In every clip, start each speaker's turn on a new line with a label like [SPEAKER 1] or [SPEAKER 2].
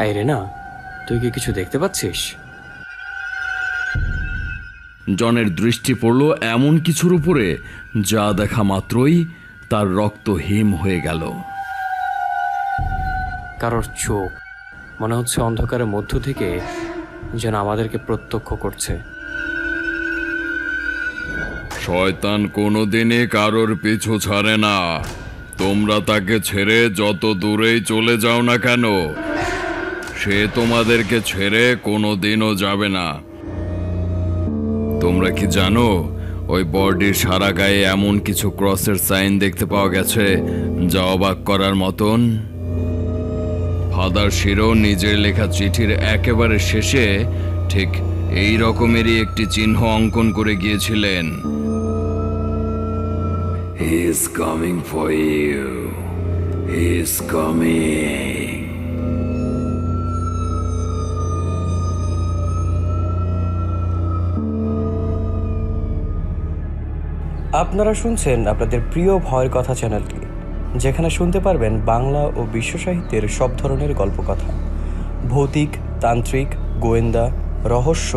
[SPEAKER 1] এই রেনা, তুই কি কিছু দেখতে পাচ্ছিস?
[SPEAKER 2] জনের দৃষ্টি পড়ল এমন কিছুর উপরে যা দেখা মাত্রই তার রক্ত হিম হয়ে গেল।
[SPEAKER 1] কারোর চোখ মনে হচ্ছে অন্ধকারের মধ্য থেকে যেন আমাদেরকে প্রত্যক্ষ করছে।
[SPEAKER 2] শয়তান কোনোদিনই কারোর পিছু ছাড়ে না। তোমরা তাকে ছেড়ে যত দূরেই চলে যাও না কেন, সে তোমাদেরকে ছেড়ে কোনোদিনও যাবে না। তোমরা কি জানো ওই বডির সারা গায়ে এমন কিছু ক্রসের সাইন দেখতে পাওয়া গেছে যা অবাক করার মতন? ফাদার শিরো নিজের লেখা চিঠির একেবারে শেষে ঠিক এই রকমেরই একটি চিহ্ন অঙ্কন করে গিয়েছিলেন। He is coming for you. He is coming.
[SPEAKER 1] আপনারা শুনছেন আপনাদের প্রিয় ভয়ের কথা চ্যানেলটি, যেখানে শুনতে পারবেন বাংলা ও বিশ্ব সাহিত্যের সব ধরনের গল্পকথা, ভৌতিক, তান্ত্রিক, গোয়েন্দা, রহস্য,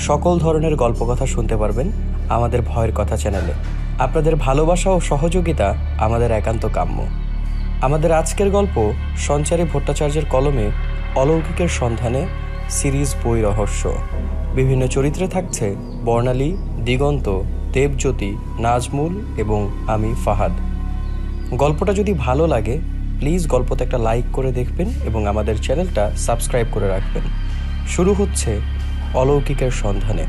[SPEAKER 1] সকল ধরনের গল্পকথা শুনতে পারবেন আমাদের ভয়ের কথা চ্যানেলে। আপনাদের ভালোবাসা ও সহযোগিতা আমাদের একান্ত কাম্য। আমাদের আজকের গল্প সঞ্চারী ভট্টাচার্যের কলমে অলৌকিকের সন্ধানে সিরিজ বই রহস্য। বিভিন্ন চরিত্রে থাকছে বর্ণালী, দিগন্ত, দেবজ্যোতি, নাজমুল এবং আমি ফাহাদ। গল্পটা যদি ভালো লাগে প্লিজ গল্পতে একটা লাইক করে দেখবেন এবং আমাদের চ্যানেলটা সাবস্ক্রাইব করে রাখবেন। শুরু হচ্ছে অলৌকিকের সন্ধানে।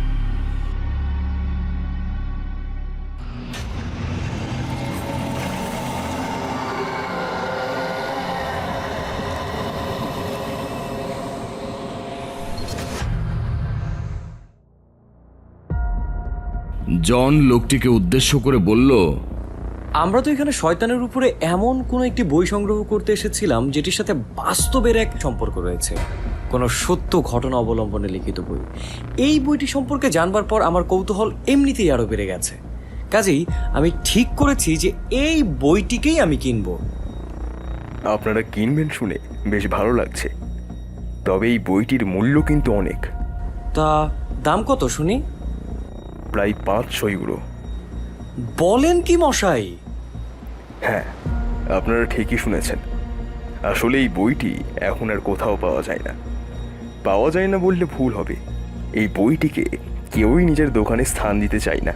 [SPEAKER 2] জন লোকটিকে উদ্দেশ্য করে বলল,
[SPEAKER 1] আমরা তো এখানে শয়তানের উপরে এমন কোনো একটি বই সংগ্রহ করতে এসেছিলাম যেটির সাথে বাস্তবের এক সম্পর্ক রয়েছে, কোনো সত্য ঘটনা অবলম্বনে লিখিত বই। এই বইটি সম্পর্কে জানবার পর আমার কৌতূহল এমনিতেই আরো বেড়ে গেছে। কাজেই আমি ঠিক করেছি যে এই বইটিকেই আমি কিনব।
[SPEAKER 3] আপনারা কিনবেন শুনে বেশ ভালো লাগছে, তবে এই বইটির মূল্য কিন্তু অনেক।
[SPEAKER 1] তা দাম কত শুনি?
[SPEAKER 3] প্রায় 500 ইউরো।
[SPEAKER 1] বলেন কি মশাই?
[SPEAKER 3] হ্যাঁ, আপনারা ঠিকই শুনেছেন। আসলে এই বইটি এখন আর কোথাও পাওয়া যায় না। পাওয়া যায় না বললে ভুল হবে, এই বইটিকে কেউই নিজের দোকানে স্থান দিতে চায় না।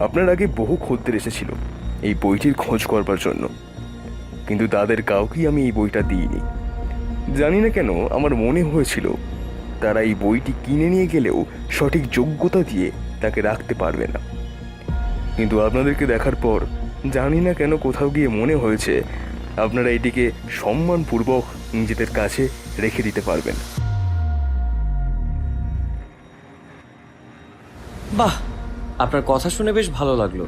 [SPEAKER 3] আপনার আগে বহু খদ্দের এসেছিল এই বইটির খোঁজ করবার জন্য, কিন্তু তাদের কাউকেই আমি এই বইটা দিইনি। জানি না কেন আমার মনে হয়েছিল তারা এই বইটি কিনে নিয়ে গেলেও সঠিক যোগ্যতা দিয়ে তাকে রাখতে পারবে না। কিন্তু আপনাদেরকে দেখার পর জানি না কেন কোথাও গিয়ে মনে হয়েছে আপনারা এটিকে সম্মানপূর্বক নিজেদের কাছে রেখে দিতে পারবেন।
[SPEAKER 1] বাহ, আপনার কথা শুনে বেশ ভালো লাগলো।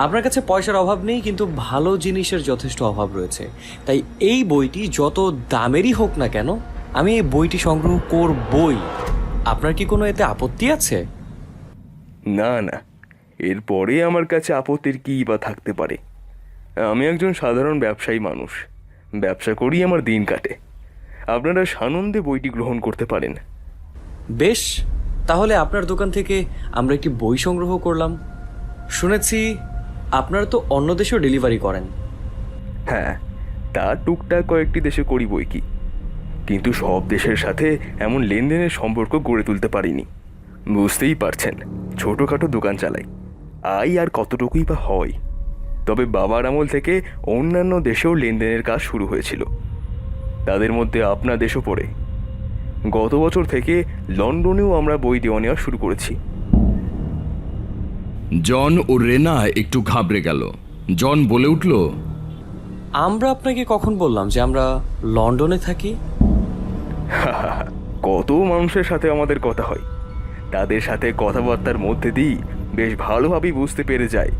[SPEAKER 1] আপনার কাছে পয়সার অভাব নেই, কিন্তু ভালো জিনিসের যথেষ্ট অভাব রয়েছে। তাই এই বইটি যত দামেরই হোক না কেন আমি এই বইটি সংগ্রহ করবই। আপনার কি কোনো এতে আপত্তি আছে?
[SPEAKER 3] না না, এরপরে আমার কাছে আপত্তির কী বা থাকতে পারে? আমি একজন সাধারণ ব্যবসায়ী মানুষ, ব্যবসা করি, আমার দিন কাটে। আপনারা সানন্দে বইটি গ্রহণ করতে পারেন।
[SPEAKER 1] বেশ, তাহলে আপনার দোকান থেকে আমরা একটি বই সংগ্রহ করলাম। শুনেছি আপনারা তো অন্য দেশেও ডেলিভারি করেন।
[SPEAKER 3] হ্যাঁ, তা টুকটাক কয়েকটি দেশে করি বই কি, কিন্তু সব দেশের সাথে এমন লেনদেনের সম্পর্ক গড়ে তুলতে পারিনি। বুঝতেই পারছেন, ছোটোখাটো দোকান চালাই, আয় আর কতটুকুই বা হয়। তবে বাবার আমল থেকে অন্যান্য দেশেও লেনদেনের কাজ শুরু হয়েছিল, তাদের মধ্যে আপনার দেশও পড়ে। গত বছর থেকে লন্ডনেও আমরা বই দেওয়া নেওয়া শুরু করেছি।
[SPEAKER 2] জন ও রেনা একটু ঘাবড়ে গেল। জন বলে উঠল,
[SPEAKER 1] আমরা আপনাকে কখন বললাম যে আমরা লন্ডনে থাকি?
[SPEAKER 3] কত মানুষের সাথে আমাদের কথা হয়, তাদের সাথে কথাবার্তার মধ্যে দিয়েই বেশ ভালোভাবেই বুঝতে পেরে যায়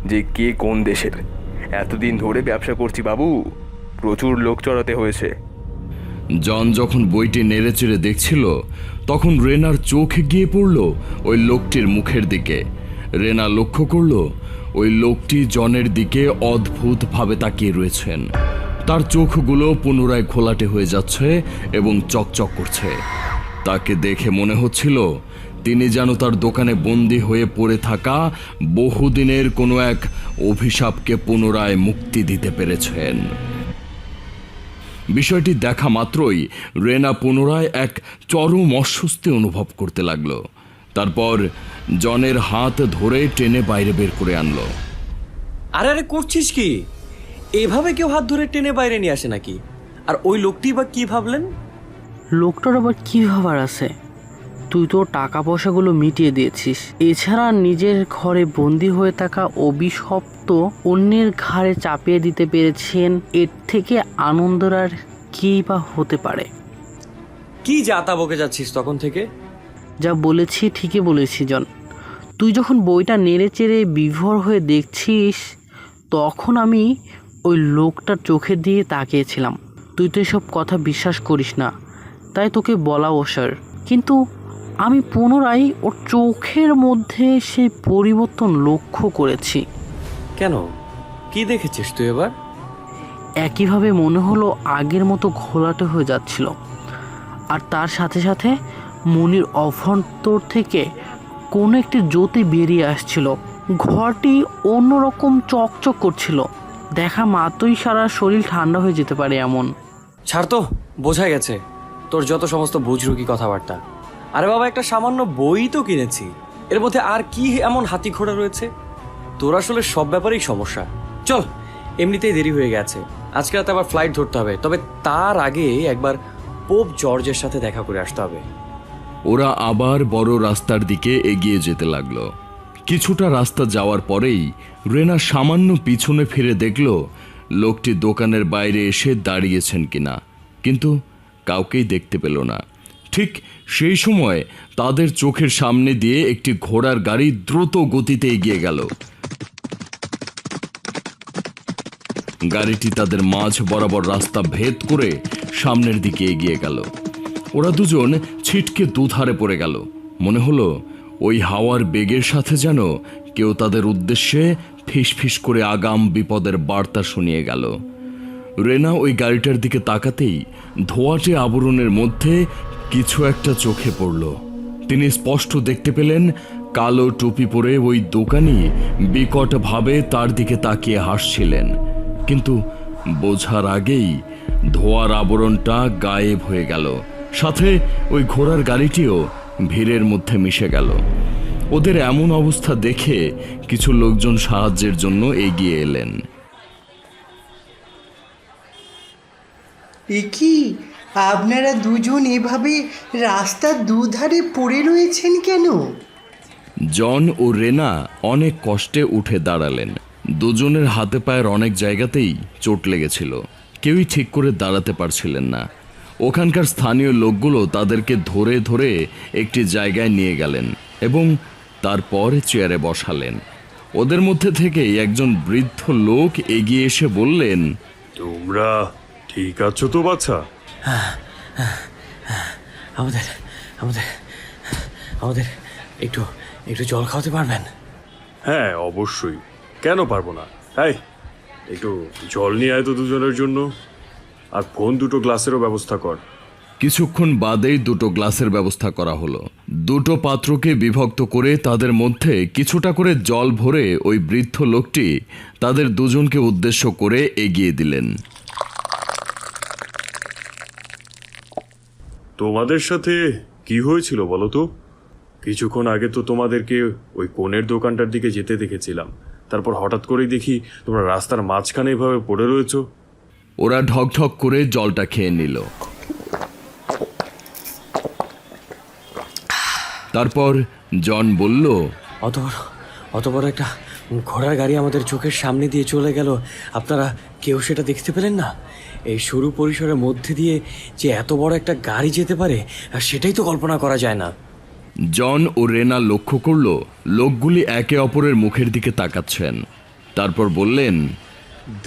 [SPEAKER 3] যে কে কোন দেশের। এতদিন ধরে ব্যবসা করছি বাবু, প্রচুর লোক চড়াতে হয়েছে।
[SPEAKER 2] জন যখন বইটি নেড়েচেড়ে দেখছিল তখন রেনার চোখ গিয়ে পড়ল ওই লোকটির মুখের দিকে। রেনা লক্ষ্য করল ওই লোকটি জনের দিকে অদ্ভুতভাবে তাকিয়ে রয়েছেন। তার চোখগুলো পুনরায় ঘোলাটে হয়ে যাচ্ছে এবং চকচক করছে। তাকে দেখে মনে হচ্ছিল তিনি যেন তার দোকানে বন্দী হয়ে পড়ে থাকা বহুদিনের কোনো এক অভিশাপকে পুনরায় মুক্তি দিতে পেরেছেন। বিষয়টি দেখা মাত্রই রেনা পুনরায় এক চরম অস্বস্তি অনুভব করতে লাগলো। তারপর জনের হাত ধরে টেনে বাইরে বের করে আনলো।
[SPEAKER 1] আরে আরে করছিস কি? এভাবে কেউ হাত ধরে টেনে বাইরে নিয়ে আসে নাকি? আর ওই লোকটি বা কি ভাবলেন?
[SPEAKER 4] লোকটার আবার কী ভাবার আছে? তুই তো টাকা পয়সাগুলো মিটিয়ে দিয়েছিস, এছাড়া নিজের ঘরে বন্দি হয়ে থাকা অভিশপ্ত তো অন্যের ঘাড়ে চাপিয়ে দিতে পেরেছেন। এর থেকে আনন্দের আর কী বা হতে পারে?
[SPEAKER 1] কি যাতা বকে যাচ্ছিস তখন থেকে?
[SPEAKER 4] যা বলেছি ঠিকই বলেছি জন। তুই যখন বইটা নেড়ে চেড়ে বিভোর হয়ে দেখছিস, তখন আমি ওই লোকটার চোখের দিকে তাকিয়েছিলাম। তুই তো এসব কথা বিশ্বাস করিস না, তাই তোকে বলা ওসার। কিন্তু আমি পুনরায় ওর চোখের মধ্যে সেই পরিবর্তন লক্ষ্য করেছি।
[SPEAKER 1] কেন, কি দেখেছিস তুই এবার?
[SPEAKER 4] একইভাবে মনে হলো আগের মতো ঘোলাটে হয়ে যাচ্ছিল, আর তার সাথে সাথে মনির অভ্যন্তর থেকে কোনো একটি জ্যোতি বেরিয়ে আসছিল। ঘরটি অন্যরকম চকচক করছিল, দেখা মাত্রই সারা শরীর ঠান্ডা হয়ে যেতে পারে এমন।
[SPEAKER 1] ছাড় তো, বোঝা গেছে তোর যত সমস্ত বুজরুকি কথাবার্তা। আরে বাবা, একটা সামান্য বই তো কিনেছি, এর মধ্যে আর কি এমন হাতি ঘোড়া রয়েছে? তোর আসলে সব ব্যাপারেই সমস্যা। চল, এমনিতেই দেরি হয়ে গেছে, আজকে রাতে আবার ফ্লাইট ধরতে হবে। তবে তার আগে একবার পোপ জর্জের সাথে দেখা করে আসতে হবে।
[SPEAKER 2] ওরা আবার বড় রাস্তার দিকে এগিয়ে যেতে লাগলো। কিছুটা রাস্তা যাওয়ার পরেই রেনা সামান্য পিছনে ফিরে দেখল লোকটি দোকানের বাইরে এসে দাঁড়িয়েছেন কিনা, কিন্তু কাউকেই দেখতে পেল না। ঠিক সেই সময় তাদের চোখের সামনে দিয়ে একটি ঘোড়ার গাড়ি দ্রুত গতিতে এগিয়ে গেল। গাড়িটি তাদের মাঝ বরাবর রাস্তা ভেদ করে সামনের দিকে এগিয়ে গেল। ওরা দুজন ছিটকে দুধারে পড়ে গেল। মনে হলো ওই হাওয়ার বেগের সাথে যেন কেউ তাদের উদ্দেশ্যে ফিসফিস করে আগাম বিপদের বার্তা শুনিয়ে গেল। রেনা ওই গাড়িটার দিকে তাকাতেই ধোঁয়াটে আবরণের মধ্যে কিছু একটা চোখে পড়ল। তিনি স্পষ্ট দেখতে পেলেন কালো টুপি পরে ওই দোকানি বিকটভাবে তার দিকে তাকিয়ে হাসছিলেন, কিন্তু বোঝার আগেই ধোঁয়ার আবরণটা গায়েব হয়ে গেল। সাথে ওই ঘোড়ার গাড়িটিও ভিড়ের মধ্যে মিশে গেল। ওদের এমন অবস্থা দেখে কিছু লোকজন সাহায্যের জন্য এগিয়ে এলেন।
[SPEAKER 5] কি আপনারা দুজন এভাবে রাস্তার দুধারে পড়ে রয়েছেন কেন?
[SPEAKER 2] জন ও রেনা অনেক কষ্টে উঠে দাঁড়ালেন। দুজনের হাতে পায়ের অনেক জায়গাতেই চোট লেগেছিল, কেউই ঠিক করে দাঁড়াতে পারছিলেন না। ওখানকার স্থানীয় লোকগুলো তাদেরকে ধরে ধরে একটি জায়গায় নিয়ে গেলেন এবং তারপর চেয়ারে বসালেন। ওদের মধ্যে থেকেই একজন বৃদ্ধ লোক এগিয়ে এসে বললেন,
[SPEAKER 6] তোমরা ঠিক আছো তো বাচ্চা?
[SPEAKER 1] আমাদের আমাদের আমাদের একটু একটু জল খাওয়াতে পারবেন?
[SPEAKER 6] হ্যাঁ, অবশ্যই, কেন পারবো না। এই একটু জল নিয়ে আয় তো দুজনের জন্য, আর ফোন দুটো গ্লাসেরও ব্যবস্থা কর।
[SPEAKER 2] কিছুক্ষণ বাদেই দুটো গ্লাসের ব্যবস্থা করা হলো। দুটো পাত্রকে বিভক্ত করে তাদের মধ্যে কিছুটা করে জল ভরে ওই বৃদ্ধ লোকটি তাদের দুজনকে উদ্দেশ্য করে এগিয়ে দিলেন।
[SPEAKER 6] তোমাদের সাথে কি হয়েছিল বলো তো? কিছুক্ষণ আগে তো তোমাদেরকে ওই কোণের দোকানটার দিকে যেতে দেখেছিলাম, তারপর হঠাৎ করেই দেখি তোমরা রাস্তার মাঝখানে এভাবে পড়ে রয়েছো।
[SPEAKER 2] ওরা ঢকঢক করে জলটা খেয়ে নিল। তারপর জন বলল,
[SPEAKER 1] অত বড় একটা ঘোড়ার গাড়ি আমাদের চোখের সামনে দিয়ে চলে গেল, আপনারা কেউ সেটা দেখতে পেলেন না? এই সরু পরিসরের মধ্যে দিয়ে যে এত বড় একটা গাড়ি যেতে পারে, আর সেটাই তো কল্পনা করা যায় না।
[SPEAKER 2] জন ও রেনা লক্ষ্য করল লোকগুলি একে অপরের মুখের দিকে তাকাচ্ছেন। তারপর বললেন,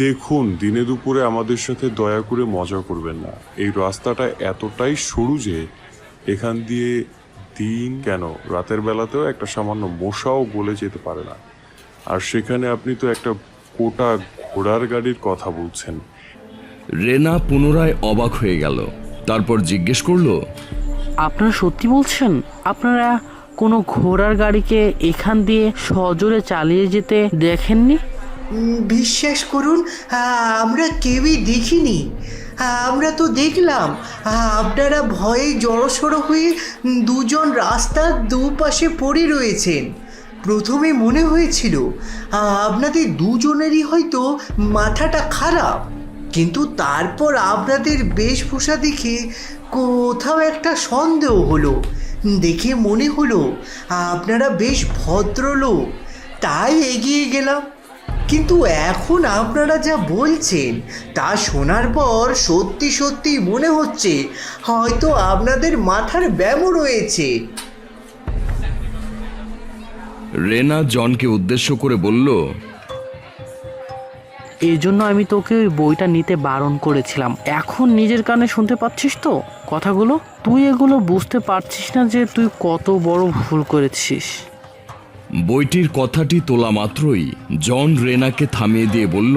[SPEAKER 7] দেখুন, দিনে দুপুরে আমাদের সাথে দয়া করে মজা করবেন না। এই রাস্তাটা এতটাই সরু যে এখান দিয়ে দিন কেন রাতের বেলাতেও একটা সামান্য মশাও গলে যেতে পারে না। আর সেখানে আপনি তো একটা গোটা ঘোড়ার গাড়ির কথা বলছেন।
[SPEAKER 2] রেনা পুনরায় অবাক হয়ে গেল। তারপর জিজ্ঞেস করলো,
[SPEAKER 4] আপনারা সত্যি বলছেন? আপনারা কোনো ঘোড়ার গাড়িকে এখান দিয়ে সজোরে চালিয়ে যেতে দেখেননি?
[SPEAKER 5] বিশ্বাস করুন, আমরা কেউই দেখিনি। আমরা তো দেখলাম আপনারা ভয়ে জড়সড় হয়ে দুজন রাস্তার দুপাশে পড়ে রয়েছেন। প্রথমে মনে হয়েছিল আপনাদের দুজনেরই হয়তো মাথাটা খারাপ, কিন্তু তারপর আপনাদের বেশভূষা দেখে কোথাও একটা সন্দেহ হলো। দেখে মনে হলো আপনারা বেশ ভদ্রলোক, তাই এগিয়ে গেলাম। কিন্তু এখন আপনারা যা বলছেন তা শোনার পর সত্যি সত্যি মনে হচ্ছে হয়তো আপনাদের মাথার ব্যামো রয়েছে।
[SPEAKER 2] রেনা জনকে উদ্দেশ্য করে বলল,
[SPEAKER 4] এই জন্য আমি তোকে ওই বইটা নিতে বারণ করেছিলাম। এখন নিজের কানে শুনতে পাচ্ছিস তো কথাগুলো? তুই এগুলো বুঝতে পারছিস না যে তুই কত বড় ভুল করেছিস?
[SPEAKER 2] বইটির কথাটি তোলা মাত্রই জন রেনাকে থামিয়ে দিয়ে বলল,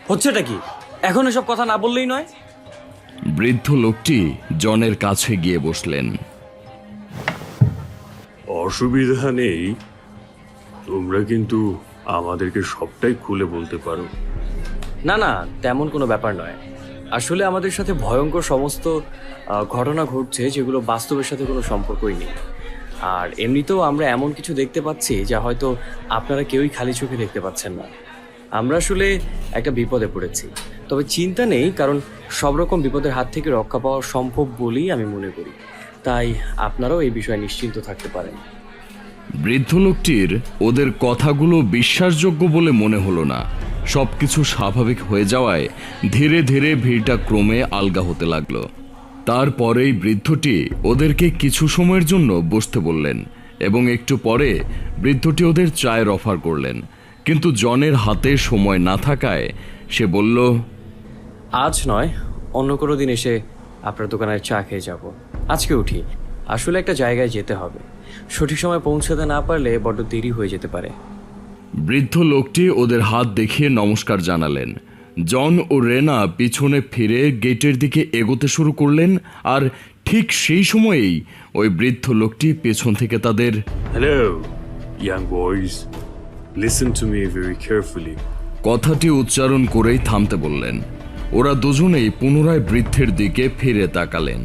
[SPEAKER 1] হচ্ছেটা কি? এখন এসব কথা না বললেই নয়।
[SPEAKER 2] বৃদ্ধ লোকটি জনের কাছে গিয়ে বসলেন।
[SPEAKER 6] অসুবিধা নেই, তোমরা কিন্তু আমাদেরকে সবটাই খুলে বলতে পারো।
[SPEAKER 1] না না, তেমন কোনো ব্যাপার নয়। আসলে আমাদের সাথে ভয়ঙ্কর সমস্ত ঘটনা ঘটছে যেগুলো বাস্তবের সাথে কোনো সম্পর্কই নেই। আর এমনিতেও আমরা এমন কিছু দেখতে পাচ্ছি যা হয়তো আপনারা কেউই খালি চোখে দেখতে পাচ্ছেন না। আমরা আসলে একটা বিপদে পড়েছি, তবে চিন্তা নেই, কারণ সব রকম বিপদের হাত থেকে রক্ষা পাওয়া সম্ভব বলেই আমি মনে করি। তাই আপনারাও এই বিষয়ে নিশ্চিন্ত থাকতে পারেন।
[SPEAKER 2] বৃদ্ধ লোকটির ওদের কথাগুলো বিশ্বাসযোগ্য বলে মনে হলো না। সবকিছু স্বাভাবিক হয়ে যাওয়ায় ধীরে ধীরে ভিড়টা ক্রমে আলগা হতে লাগলো। তারপরেই বৃদ্ধটি ওদেরকে কিছু সময়ের জন্য বসতে বললেন এবং একটু পরে বৃদ্ধটি ওদের চায়ের অফার করলেন। কিন্তু জনের হাতে সময় না থাকায় সে বলল,
[SPEAKER 1] আজ নয়, অন্য কোনো দিন এসে আপনার দোকানের চা খেয়ে যাব। আজকে উঠি, আসলে একটা জায়গায় যেতে হবে। সঠিক সময় পৌঁছাতে না পারলে বড্ড দেরি হয়ে যেতে পারে।
[SPEAKER 2] বৃদ্ধ লোকটি ওদের হাত দেখিয়ে নমস্কার জানালেন। জন ও রেনা পিছনে ফিরে গেটের দিকে এগোতে শুরু করলেন, আর ঠিক সেই সময়েই ওই বৃদ্ধ লোকটি পেছন থেকে তাদের
[SPEAKER 6] hello young boys, listen to me very carefully.
[SPEAKER 2] কথাটি উচ্চারণ করেই থামতে বললেন। ওরা দুজনেই পুনরায় বৃদ্ধের দিকে ফিরে তাকালেন।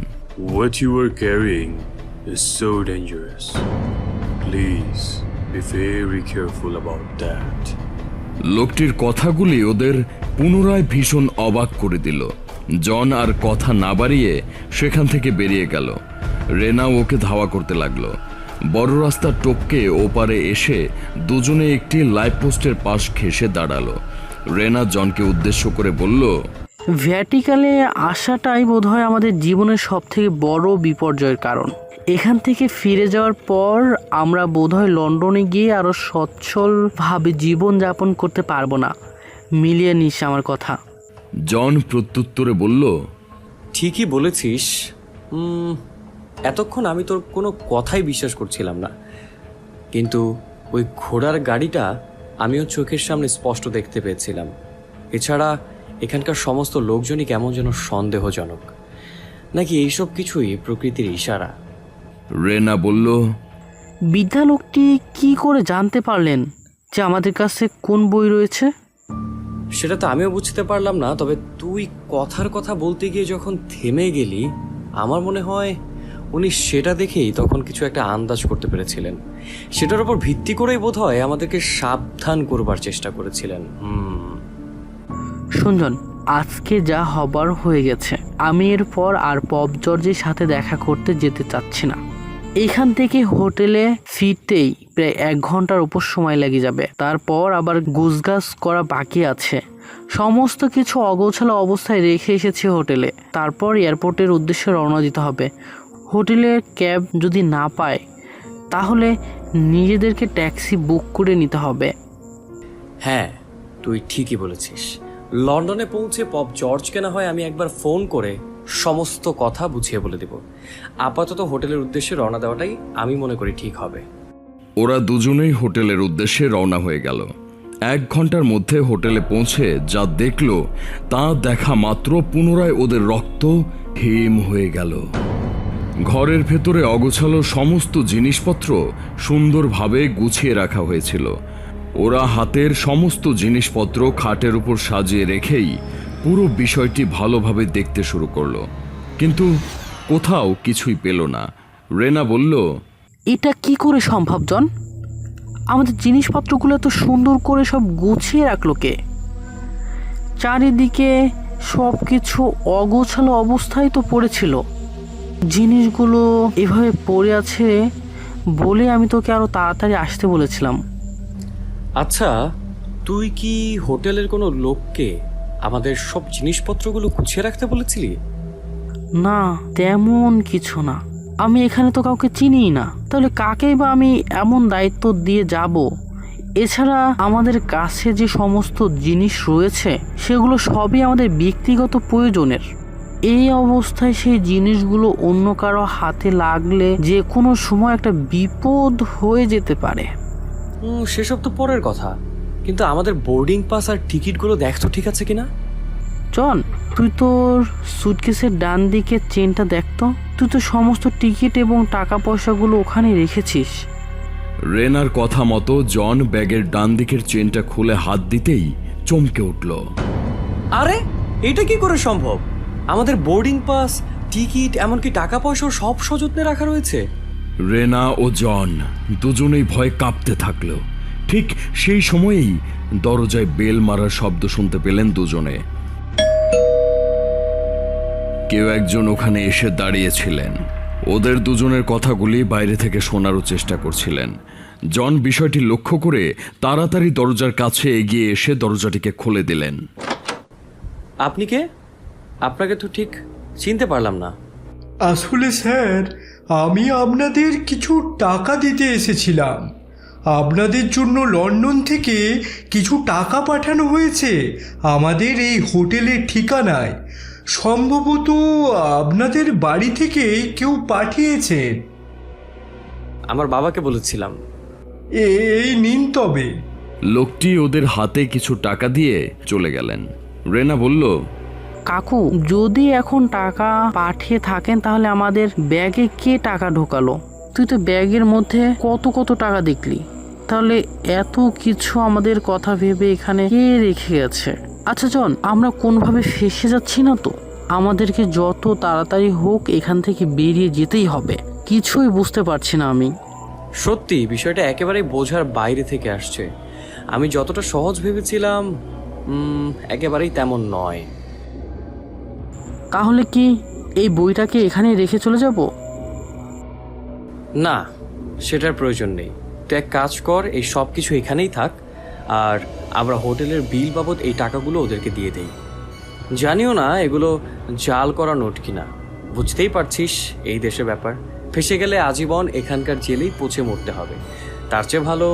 [SPEAKER 6] What you are carrying is so dangerous. Please be very careful about that.
[SPEAKER 2] লোকটির কথাগুলি ওদের পুনরায় ভীষণ অবাক করে দিল। জন আর কথা না বাড়িয়ে সেখান থেকে বেরিয়ে গেল। রেনা ওকে ধাওয়া করতে লাগলো। বড় রাস্তা টপকে ওপারে এসে দুজনে একটি লাইট পোস্টের পাশ ঘেঁষে দাঁড়ালো। রেনা জনকে উদ্দেশ্য করে বলল,
[SPEAKER 4] ভ্যাটিকালে আসাটাই বোধহয় আমাদের জীবনের সবথেকে বড় বিপর্যয়ের কারণ। এখান থেকে ফিরে যাওয়ার পর আমরা বোধহয় লন্ডনে গিয়ে আরও সচ্ছলভাবে জীবনযাপন করতে পারবো না। মিলিয়ে নিস আমার কথা।
[SPEAKER 2] জন প্রত্যুত্তরে বলল,
[SPEAKER 1] ঠিকই বলেছিস। এতক্ষণ আমি তোর কোনো কথাই বিশ্বাস করছিলাম না, কিন্তু ওই ঘোড়ার গাড়িটা আমিও চোখের সামনে স্পষ্ট দেখতে পেয়েছিলাম। এছাড়া এখানকার সমস্ত লোকজনই কেমন যেন সন্দেহজনক। নাকি এইসব কিছুই প্রকৃতির ইশারা?
[SPEAKER 2] রেনা বলল,
[SPEAKER 4] বৃদ্ধা লোকটি কি করে জানতে পারলেন যে আমাদের কাছে কোন বই রয়েছে?
[SPEAKER 1] সেটা তো আমিও বুঝতে পারলাম না, তবে তুই কথার কথা বলতে গিয়ে যখন থেমে গেলি, আমার মনে হয় উনি সেটা দেখেই তখন কিছু একটা আন্দাজ করতে পেরেছিলেন। সেটার উপর ভিত্তি করেই বোধহয় আমাদেরকে সাবধান করবার চেষ্টা করেছিলেন।
[SPEAKER 4] শুনজন, আজকে যা হবার হয়ে গেছে। আমি এরপর আর পপ জর্জের সাথে দেখা করতে যেতে চাচ্ছি না। এখান থেকে হোটেলে ফিরতেই প্রায় 1 ঘন্টার উপর সময় লেগে যাবে। তারপর আবার গুছগাছ করা বাকি আছে। সমস্ত কিছু অগোছালো অবস্থায় রেখে এসেছি হোটেলে। তারপর এয়ারপোর্টের উদ্দেশ্যে রওনা দিতে হবে। হোটেলের ক্যাব যদি না পায় তাহলে নিজেদেরকে ট্যাক্সি বুক করে নিতে হবে।
[SPEAKER 1] হ্যাঁ, তুই ঠিকই বলেছিস। লন্ডনে পৌঁছে পপ জর্জকে না হয় আমি একবার ফোন করে সমস্ত কথা বুঝিয়ে বলে দেব। আপাতত হোটেলের উদ্দেশ্যে রওনা দেওয়াটাই আমি মনে করি ঠিক হবে।
[SPEAKER 2] ওরা দুজনেই হোটেলের উদ্দেশ্যে রওনা হয়ে গেল। 1 ঘন্টার মধ্যে হোটেলে পৌঁছে যা দেখল তা দেখা মাত্র পুনরায় ওদের রক্ত হিম হয়ে গেল। ঘরের ভেতরে অগোছালো সমস্ত জিনিসপত্র সুন্দরভাবে গুছিয়ে রাখা হয়েছিল। ওরা হাতের সমস্ত জিনিসপত্র খাটের উপর সাজিয়ে রেখেই পুরো বিষয়টি ভালোভাবে দেখতে শুরু করলো, কিন্তু কোথাও কিছুই পেল না। রেনা বলল,
[SPEAKER 4] এটা কি করে সম্ভব জন? আমাদের জিনিসপত্রগুলো তো সুন্দর করে সব গুছিয়ে রাখলো কে? চারিদিকে সব কিছু অগোছালো অবস্থায় তো পড়েছিল। জিনিসগুলো এভাবে পড়ে আছে বলে আমি তোকে আরো তাড়াতাড়ি আসতে বলেছিলাম।
[SPEAKER 1] আচ্ছা, তুই কি হোটেলের কোনো লোককে আমাদের সব জিনিসপত্রগুলো গুছিয়ে রাখতে বলেছিলি?
[SPEAKER 4] না, তেমন কিছু না। আমি এখানে তো কাউকে চিনিই না, তাহলে কাকেই বা আমি এমন দায়িত্ব দিয়ে যাব? এছাড়া আমাদের কাছে যে সমস্ত জিনিস রয়েছে সেগুলো সবই আমাদের ব্যক্তিগত প্রয়োজনের। এই অবস্থায় সেই জিনিসগুলো অন্য কারো হাতে লাগলে যে কোনো সময় একটা বিপদ হয়ে যেতে পারে।
[SPEAKER 1] সেসব তো পরের কথা, কিন্তু আমাদের বোর্ডিং পাস আর টিকিটগুলো দেখতো ঠিক আছে কিনা?
[SPEAKER 4] জন, তুই তোর সুটকেসের ডান দিকের চেনটা দেখতো। তুই তো সমস্ত টিকিট এবং টাকা পয়সাগুলো ওখানে রেখেছিস।
[SPEAKER 2] রেনার কথা মতো জন ব্যাগের ডান দিকের চেনটা খুলে হাত দিতেই চমকে উঠল।
[SPEAKER 1] আরে, এটা কি করে সম্ভব? আমাদের বোর্ডিং পাস, টিকিট, এমনকি টাকা পয়সা সব সযত্নে রাখা রয়েছে।
[SPEAKER 2] রেনা ও জন দুজনেই ভয়ে কাঁপতে থাকলো। ঠিক সেই সময়েই দরজায় বেল মারার শব্দ শুনতে পেলেন দুজনে। কেউ একজন ওখানে এসে দাঁড়িয়েছিলেন। ওদের দুজনের কথাগুলি বাইরে থেকে শোনারও চেষ্টা করছিলেন। জন বিষয়টি লক্ষ্য করে তাড়াতাড়ি দরজার কাছে এগিয়ে এসে দরজাটিকে খুলে দিলেন।
[SPEAKER 1] আপনি কে? আপনাকে তো ঠিক চিনতে পারলাম না।
[SPEAKER 8] আসলে স্যার, আমি আপনাদের কিছু টাকা দিতে এসেছিলাম। আপনাদের জন্য লন্ডন থেকে কিছু টাকা পাঠানো হয়েছে আমাদের এই হোটেলের ঠিকানায়। সম্ভবত আপনাদের বাড়ি থেকে কেউ পাঠিয়েছেন।
[SPEAKER 1] আমার বাবাকে বলেছিলাম।
[SPEAKER 8] এই নিন তবে।
[SPEAKER 2] লোকটি ওদের হাতে কিছু টাকা দিয়ে চলে গেলেন। রেনা বলল,
[SPEAKER 4] কাকু, যদি এখন টাকা পাঠিয়ে থাকেন তাহলে আমাদের ব্যাগে কে টাকা ঢোকালো? তুই তো ব্যাগের মধ্যে কত কত টাকা দেখলি, তাহলে এত কিছু আমাদের কথা ভেবে এখানে কে রেখে গেছে? আচ্ছা জন, আমরা কোনোভাবে ফেসে যাচ্ছি না তো? আমাদেরকে যত তাড়াতাড়ি হোক এখান থেকে বেরিয়ে যেতেই হবে। কিছুই বুঝতে পারছি না আমি।
[SPEAKER 1] সত্যি বিষয়টা একেবারেই বোঝার বাইরে থেকে আসছে। আমি যতটা সহজ ভেবেছিলাম একেবারেই তেমন নয়।
[SPEAKER 4] তাহলে কি এই বইটাকে এখানে রেখে চলে যাব?
[SPEAKER 1] না, সেটার প্রয়োজন নেই। তুই এক কাজ কর, এই সব কিছু এখানেই থাক, আর আমরা হোটেলের বিল বাবদ এই টাকাগুলো ওদেরকে দিয়ে দেই। জানিও না এগুলো জাল করা নোট কিনা। বুঝতেই পারছিস এই দেশের ব্যাপার। ফেসে গেলে আজীবন এখানকার জেলেই পচে মরতে হবে। তার চেয়ে ভালো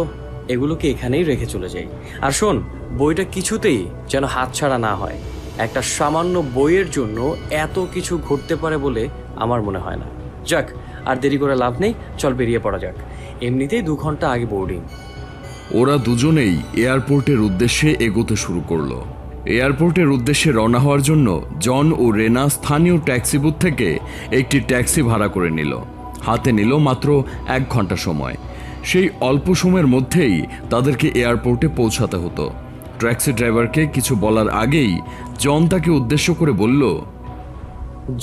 [SPEAKER 1] এগুলোকে এখানেই রেখে চলে যাই। আর শোন, বইটা কিছুতেই যেন হাতছাড়া না হয়। একটা সামান্য বইয়ের জন্য এত কিছু ঘটতে পারে বলে আমার মনে হয় না। যাক, আর দেরি করে লাভ নেই, চল বেরিয়ে পড়া যাক। এমনিতেই 2 ঘন্টা আগে বোর্ডিং।
[SPEAKER 2] ওরা দুজনেই এয়ারপোর্টের উদ্দেশ্যে এগোতে শুরু করলো। এয়ারপোর্টের উদ্দেশ্যে রওনা হওয়ার জন্য জন ও রেনা স্থানীয় ট্যাক্সি বুথ থেকে একটি ট্যাক্সি ভাড়া করে নিল। হাতে নিল মাত্র 1 ঘন্টা সময়। সেই অল্প সময়ের মধ্যেই তাদেরকে এয়ারপোর্টে পৌঁছাতে হতো। ট্যাক্সি ড্রাইভারকে কিছু বলার আগেই জন তাকে উদ্দেশ্য করে বলল,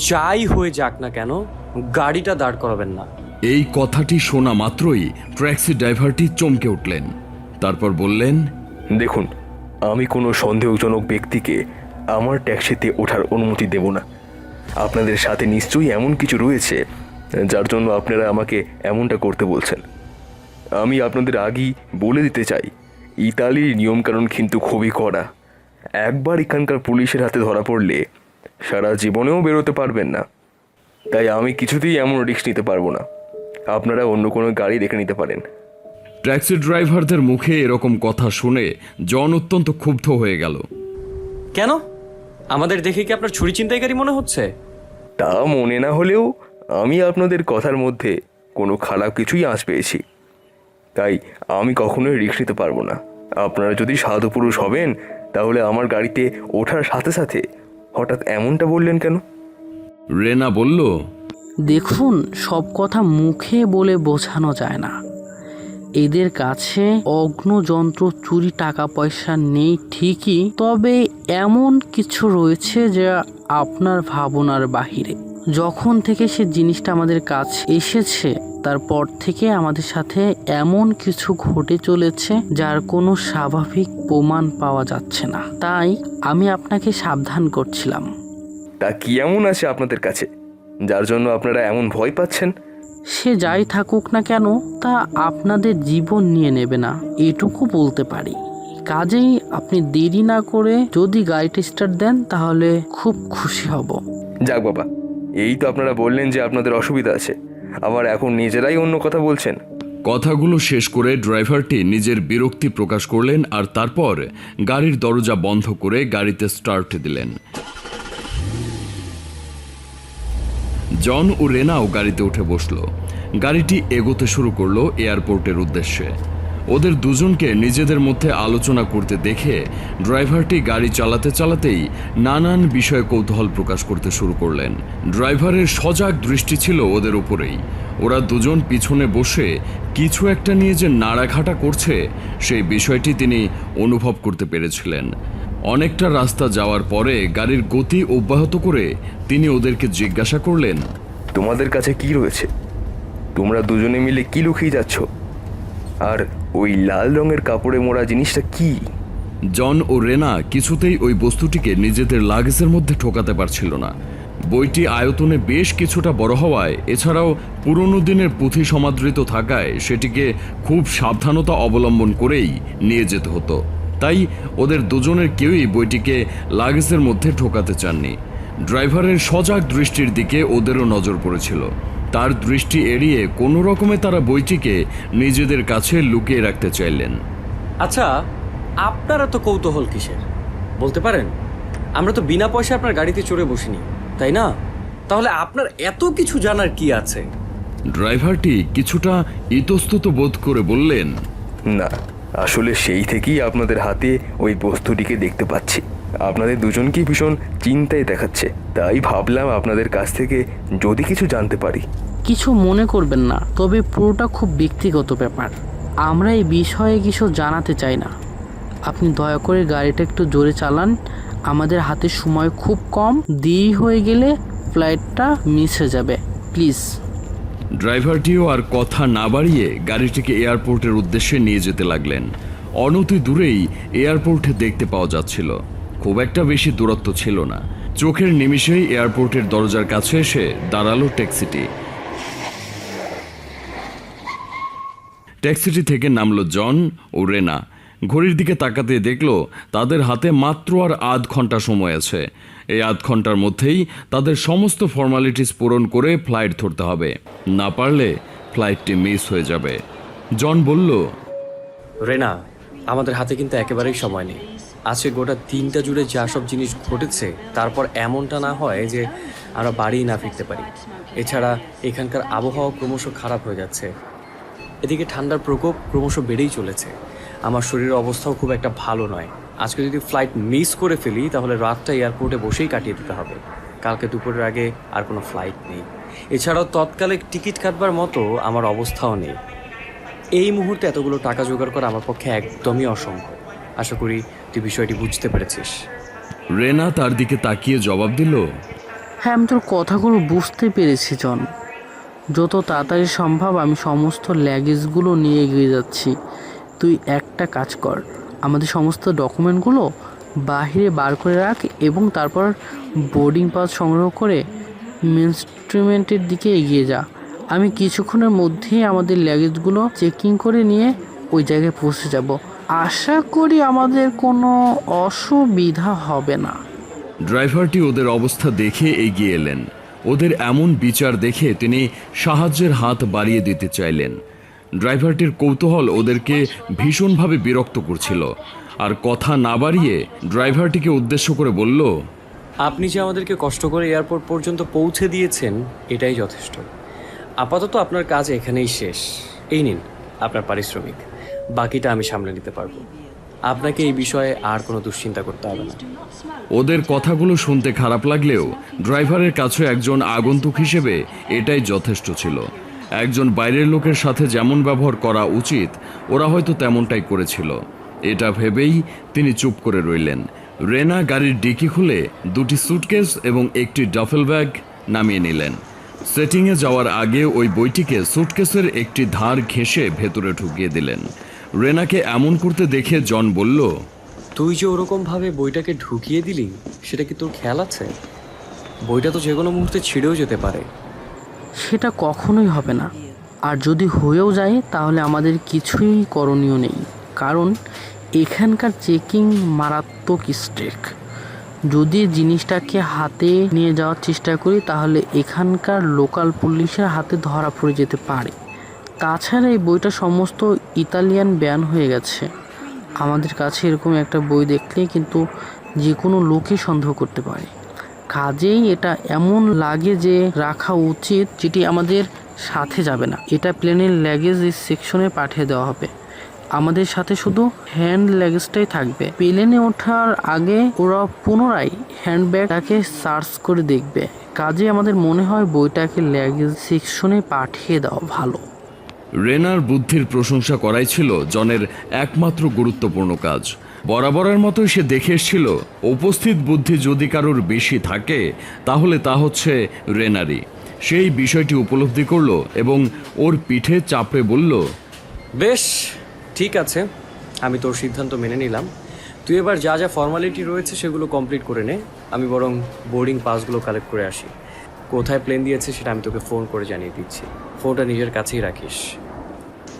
[SPEAKER 1] যাই হয়ে যাক না কেন, গাড়িটা দাঁড় করাবেন না।
[SPEAKER 2] এই কথাটি শোনা মাত্রই ট্যাক্সি ড্রাইভারটি চমকে উঠলেন। তারপর বললেন,
[SPEAKER 3] দেখুন, আমি কোনো সন্দেহজনক ব্যক্তিকে আমার ট্যাক্সিতে ওঠার অনুমতি দেব না। আপনাদের সাথে নিশ্চয়ই এমন কিছু রয়েছে যার জন্য আপনারা আমাকে এমনটা করতে বলছেন। আমি আপনাদের আগেই বলে দিতে চাই, ইতালির নিয়মকানুন কিন্তু খুবই কড়া। একবার এখানকার পুলিশের হাতে ধরা পড়লে সারা জীবনেও বেরোতে পারবেন না। তাই আমি কিছুতেই এমন রিস্ক নিতে পারবো না। আপনারা অন্য কোনো গাড়ি দেখে নিতে পারেন।
[SPEAKER 2] ট্যাক্সি ড্রাইভারদের মুখে এরকম কথা শুনে জন অত্যন্ত ক্ষুব্ধ হয়ে গেল।
[SPEAKER 1] কেন? আমাদের দেখে কি আপনার ছুরি ছিনতাইকারী মনে হচ্ছে?
[SPEAKER 3] তা মনে না হলেও আমি আপনাদের কথার মধ্যে কোনো খারাপ কিছুই আঁচ পেয়েছি। তাই আমি কখনোই রিস্ক নিতে পারবো না। আপনারা যদি সাধু পুরুষ হবেন তাহলে আমার গাড়িতে ওঠার সাথে সাথে হঠাৎ এমনটা বললেন কেন?
[SPEAKER 2] রেনা বলল,
[SPEAKER 4] দেখুন, সব কথা মুখে বলে বোঝানো যায় না। এদের কাছে অগ্নযন্ত্র, চুরি, টাকা পয়সা নেই ঠিকই, তবে এমন কিছু রয়েছে যা আপনার ভাবনার বাহিরে। যখন থেকে সে জিনিসটা আমাদের কাছে এসেছে তারপর থেকে আমাদের সাথে এমন কিছু ঘটে চলেছে যার কোনো স্বাভাবিক প্রমাণ পাওয়া যাচ্ছে না। তাই আমি আপনাকে সাবধান করছিলাম।
[SPEAKER 3] তা কি এমন আছে আপনাদের কাছে যার জন্য আপনারা এমন ভয় পাচ্ছেন?
[SPEAKER 4] সে যাই থাকুক না কেন, তা আপনাদের জীবন নিয়ে নেবে না, এটুকু বলতে পারি। কাজেই আপনি দেরি না করে যদি গাড়িটা স্টার্ট দেন তাহলে খুব খুশি হব।
[SPEAKER 3] যাক বাবা, এই তো আপনারা বললেন যে আপনাদের অসুবিধা আছে, আবার এখন নিজেরাই অন্য কথা বলছেন।
[SPEAKER 2] কথাগুলো শেষ করে ড্রাইভারটি নিজের বিরক্তি প্রকাশ করলেন আর তারপর গাড়ির দরজা বন্ধ করে গাড়িতে স্টার্ট দিলেন। জন ও রেনাও গাড়িতে উঠে বসলো। গাড়িটি এগোতে শুরু করলো এয়ারপোর্টের উদ্দেশ্যে। ওদের দুজনকে নিজেদের মধ্যে আলোচনা করতে দেখে ড্রাইভারটি গাড়ি চালাতে চালাতেই নানান বিষয়ে কৌতূহল প্রকাশ করতে শুরু করলেন। ড্রাইভারের সজাগ দৃষ্টি ছিল ওদের উপরেই। ওরা দুজন পিছনে বসে কিছু একটা নিয়ে যে নাড়াঘাটা করছে সেই বিষয়টি তিনি অনুভব করতে পেরেছিলেন। অনেকটা রাস্তা যাওয়ার পরে গাড়ির গতি অব্যাহত করে তিনি ওদেরকে জিজ্ঞাসা করলেন,
[SPEAKER 3] তোমাদের কাছে কি রয়েছে? তোমরা দুজনে মিলে কি লুকিয়ে যাচ্ছ? আর ওই লাল রঙের কাপড়ে মোড়া জিনিসটা কি?
[SPEAKER 2] জন ও রেনা কিছুতেই ওই বস্তুটিকে নিজেদের লাগেজের মধ্যে ঠোকাতে পারছিল না। বইটি আয়তনে বেশ কিছুটা বড় হওয়ায়, এছাড়াও পুরনো দিনের পুঁথি সমাদৃত থাকায় সেটিকে খুব সাবধানতা অবলম্বন করেই নিয়ে যেতে হতো। তাই ওদের দুজনের কেউই বইটিকে লাগেজের মধ্যে ঠোকাতে চাননি। ড্রাইভারের সজাগ দৃষ্টির দিকে ওদেরও নজর পড়েছিল। তার দৃষ্টি এড়িয়ে কোনো রকমে তারা বইটিকে নিজেদের কাছে লুকিয়ে রাখতে চাইলেন।
[SPEAKER 1] আচ্ছা, আপনারা তো কৌতূহল কিসের বলতে পারেন? আমরা তো বিনা পয়সা আপনার গাড়িতে চড়ে বসিনি, তাই না? তাহলে আপনার এত কিছু জানার কি আছে?
[SPEAKER 2] ড্রাইভারটি কিছুটা ইতস্তত বোধ করে বললেন,
[SPEAKER 3] না, আসলে সেই থেকেই আপনাদের হাতে ওই বস্তুটিকে দেখতে পাচ্ছি। আপনাদের দুজনকেই ভীষণ চিন্তায় দেখাচ্ছে, তাই ভাবলাম আপনাদের কাছ থেকে যদি কিছু জানতে পারি।
[SPEAKER 4] কিছু মনে করবেন না, তবে পুরোটা খুব ব্যক্তিগত ব্যাপার। আমরা এই বিষয়ে কিছু জানাতে চাই না। আপনি দয়া করে গাড়িটা একটু জোরে চালান, আমাদের হাতে সময় খুব কম। দেরি হয়ে গেলে ফ্লাইটটা মিস হয়ে যাবে, প্লিজ।
[SPEAKER 2] ড্রাইভারটিও আর কথা না বাড়িয়ে গাড়িটিকে এয়ারপোর্টের উদ্দেশ্যে নিয়ে যেতে লাগলেন। অনতি দূরেই এয়ারপোর্টে দেখতে পাওয়া যাচ্ছিল। খুব একটা বেশি দূরত্ব ছিল না। চোখের নিমিষেই এয়ারপোর্টের দরজার কাছে এসে দাঁড়ালো ট্যাক্সিটি। ট্যাক্সিটি থেকে নামলো জন ও রেনা। ঘড়ির দিকে তাকাতে দেখলো তাদের হাতে মাত্র আর আধ ঘন্টা সময় আছে। এই আধ ঘন্টার মধ্যেই তাদের সমস্ত ফর্মালিটিস পূরণ করে ফ্লাইট ধরতে হবে, না পারলে ফ্লাইটটি মিস হয়ে যাবে। জন বলল,
[SPEAKER 1] রেনা, আমাদের হাতে কিন্তু একেবারেই সময় নেই। আজকে গোটা দিনটা জুড়ে যা সব জিনিস ঘটেছে, তারপর এমনটা না হয় যে আমরা বাড়ি না ফিরতে পারি। এছাড়া এখানকার আবহাওয়া ক্রমশ খারাপ হয়ে যাচ্ছে। এদিকে ঠান্ডার প্রকোপ ক্রমশ বেড়েই চলেছে। আমার শরীরের অবস্থাও খুব একটা ভালো নয়। আজকে যদি ফ্লাইট মিস করে ফেলি তাহলে রাতটা এয়ারপোর্টে বসেই কাটিয়ে দিতে হবে। কালকে দুপুরের আগে আর কোনো ফ্লাইট নেই। এছাড়াও তৎকালে টিকিট কাটবার মতো আমার অবস্থাও নেই। এই মুহূর্তে এতগুলো টাকা জোগাড় করা আমার পক্ষে একদমই অসম্ভব। আশা করি তুই বিষয়টি বুঝতে পেরেছিস।
[SPEAKER 2] রেনা তার দিকে তাকিয়ে জবাব দিল,
[SPEAKER 4] হ্যাঁ, আমি তোর কথাগুলো বুঝতে পেরেছি জন। যত তাড়াতাড়ি সম্ভব আমি সমস্ত ল্যাগেজগুলো নিয়ে এগিয়ে যাচ্ছি। তুই একটা কাজ কর, আমাদের সমস্ত ডকুমেন্টগুলো বাহিরে বার করে রাখ এবং তারপর বোর্ডিং পাস সংগ্রহ করে মেন স্ট্রিমেন্টের দিকে এগিয়ে যা। আমি কিছুক্ষণের মধ্যেই আমাদের ল্যাগেজগুলো চেকিং করে নিয়ে ওই জায়গায় পৌঁছে যাব। আশা করি আমাদের কোনো অসুবিধা হবে না।
[SPEAKER 2] ড্রাইভারটি ওদের অবস্থা দেখে এগিয়ে এলেন। ওদের এমন বিচার দেখে তিনি সাহায্যের হাত বাড়িয়ে দিতে চাইলেন। ড্রাইভারটির কৌতূহল ওদেরকে ভীষণভাবে বিরক্ত করছিল। আর কথা না বাড়িয়ে ড্রাইভারটিকে উদ্দেশ্য করে বলল,
[SPEAKER 1] আপনি যে আমাদেরকে কষ্ট করে এয়ারপোর্ট পর্যন্ত পৌঁছে দিয়েছেন, এটাই যথেষ্ট। আপাতত আপনার কাজ এখানেই শেষ। এই নিন আপনার পারিশ্রমিক, বাকিটা আমি সামলে নিতে পারবো। আপনাকে এই বিষয়ে আর কোনো দুশ্চিন্তা করতে হবে না।
[SPEAKER 2] ওদের কথাগুলো শুনতে খারাপ লাগলেও ড্রাইভারের কাছে একজন আগন্তুক হিসেবে এটাই যথেষ্ট ছিল। একজন বাইরের লোকের সাথে যেমন ব্যবহার করা উচিত ওরা হয়তো তেমনটাই করেছিল। এটা ভেবেই তিনি চুপ করে রইলেন। রেনা গাড়ির ডিকি খুলে 2টি সুটকেস এবং একটি ডাফেল ব্যাগ নামিয়ে নিলেন। সেটিংয়ে যাওয়ার আগে ওই বইটিকে সুটকেসের একটি ধার ঘেঁষে ভেতরে ঢুকিয়ে দিলেন। রেনাকে এমন করতে দেখে জন বলল,
[SPEAKER 1] তুই যে ওরকমভাবে বইটাকে ঢুকিয়ে দিলি সেটা কি তোর খেয়াল আছে? বইটা তো যে কোনো মুহূর্তে ছিঁড়েও যেতে পারে।
[SPEAKER 4] সেটা কখনোই হবে না, আর যদি হয়েও যায় তাহলে আমাদের কিছুই করণীয় নেই, কারণ এখানকার চেকিং মারাত্মক স্ট্রিক্ট। যদি জিনিসটাকে হাতে নিয়ে যাওয়ার চেষ্টা করি তাহলে এখানকার লোকাল পুলিশের হাতে ধরা পড়ে যেতে পারে। তাছাড়া এই বইটা সমস্ত ইতালিয়ান ব্যান হয়ে গেছে। আমাদের কাছে এরকম একটা বই দেখলে কিন্তু যে কোনো লোকই সন্দেহ করতে পারে। কাজেই এটা এমন লাগে যে রাখা উচিত যেটি আমাদের সাথে যাবে না। এটা প্লেনের ল্যাগেজ সেকশনে পাঠিয়ে দেওয়া হবে। আমাদের সাথে শুধু হ্যান্ড ল্যাগেজটাই থাকবে। প্লেনে ওঠার আগে ওরা পুনরায় হ্যান্ডব্যাগটাকে সার্চ করে দেখবে। কাজে আমাদের মনে হয় বইটাকে ল্যাগেজ সেকশনে পাঠিয়ে দেওয়া ভালো।
[SPEAKER 2] রেনার বুদ্ধির প্রশংসা করাই ছিল জনের একমাত্র গুরুত্বপূর্ণ কাজ। বরাবরের মতোই সে দেখে এসেছিল উপস্থিত বুদ্ধি যদি কারোর বেশি থাকে তাহলে তা হচ্ছে রেনারই। সেই বিষয়টি উপলব্ধি করলো এবং ওর পিঠে চাপড়ে বলল,
[SPEAKER 1] বেশ, ঠিক আছে, আমি তোর সিদ্ধান্ত মেনে নিলাম। তুই এবার যা যা ফর্মালিটি রয়েছে সেগুলো কমপ্লিট করে নে। আমি বরং বোর্ডিং পাসগুলো কালেক্ট করে আসি। কোথায় প্লেন দিয়েছে সেটা আমি তোকে ফোন করে জানিয়ে দিচ্ছি। ফোনটা নিজের কাছেই রাখিস।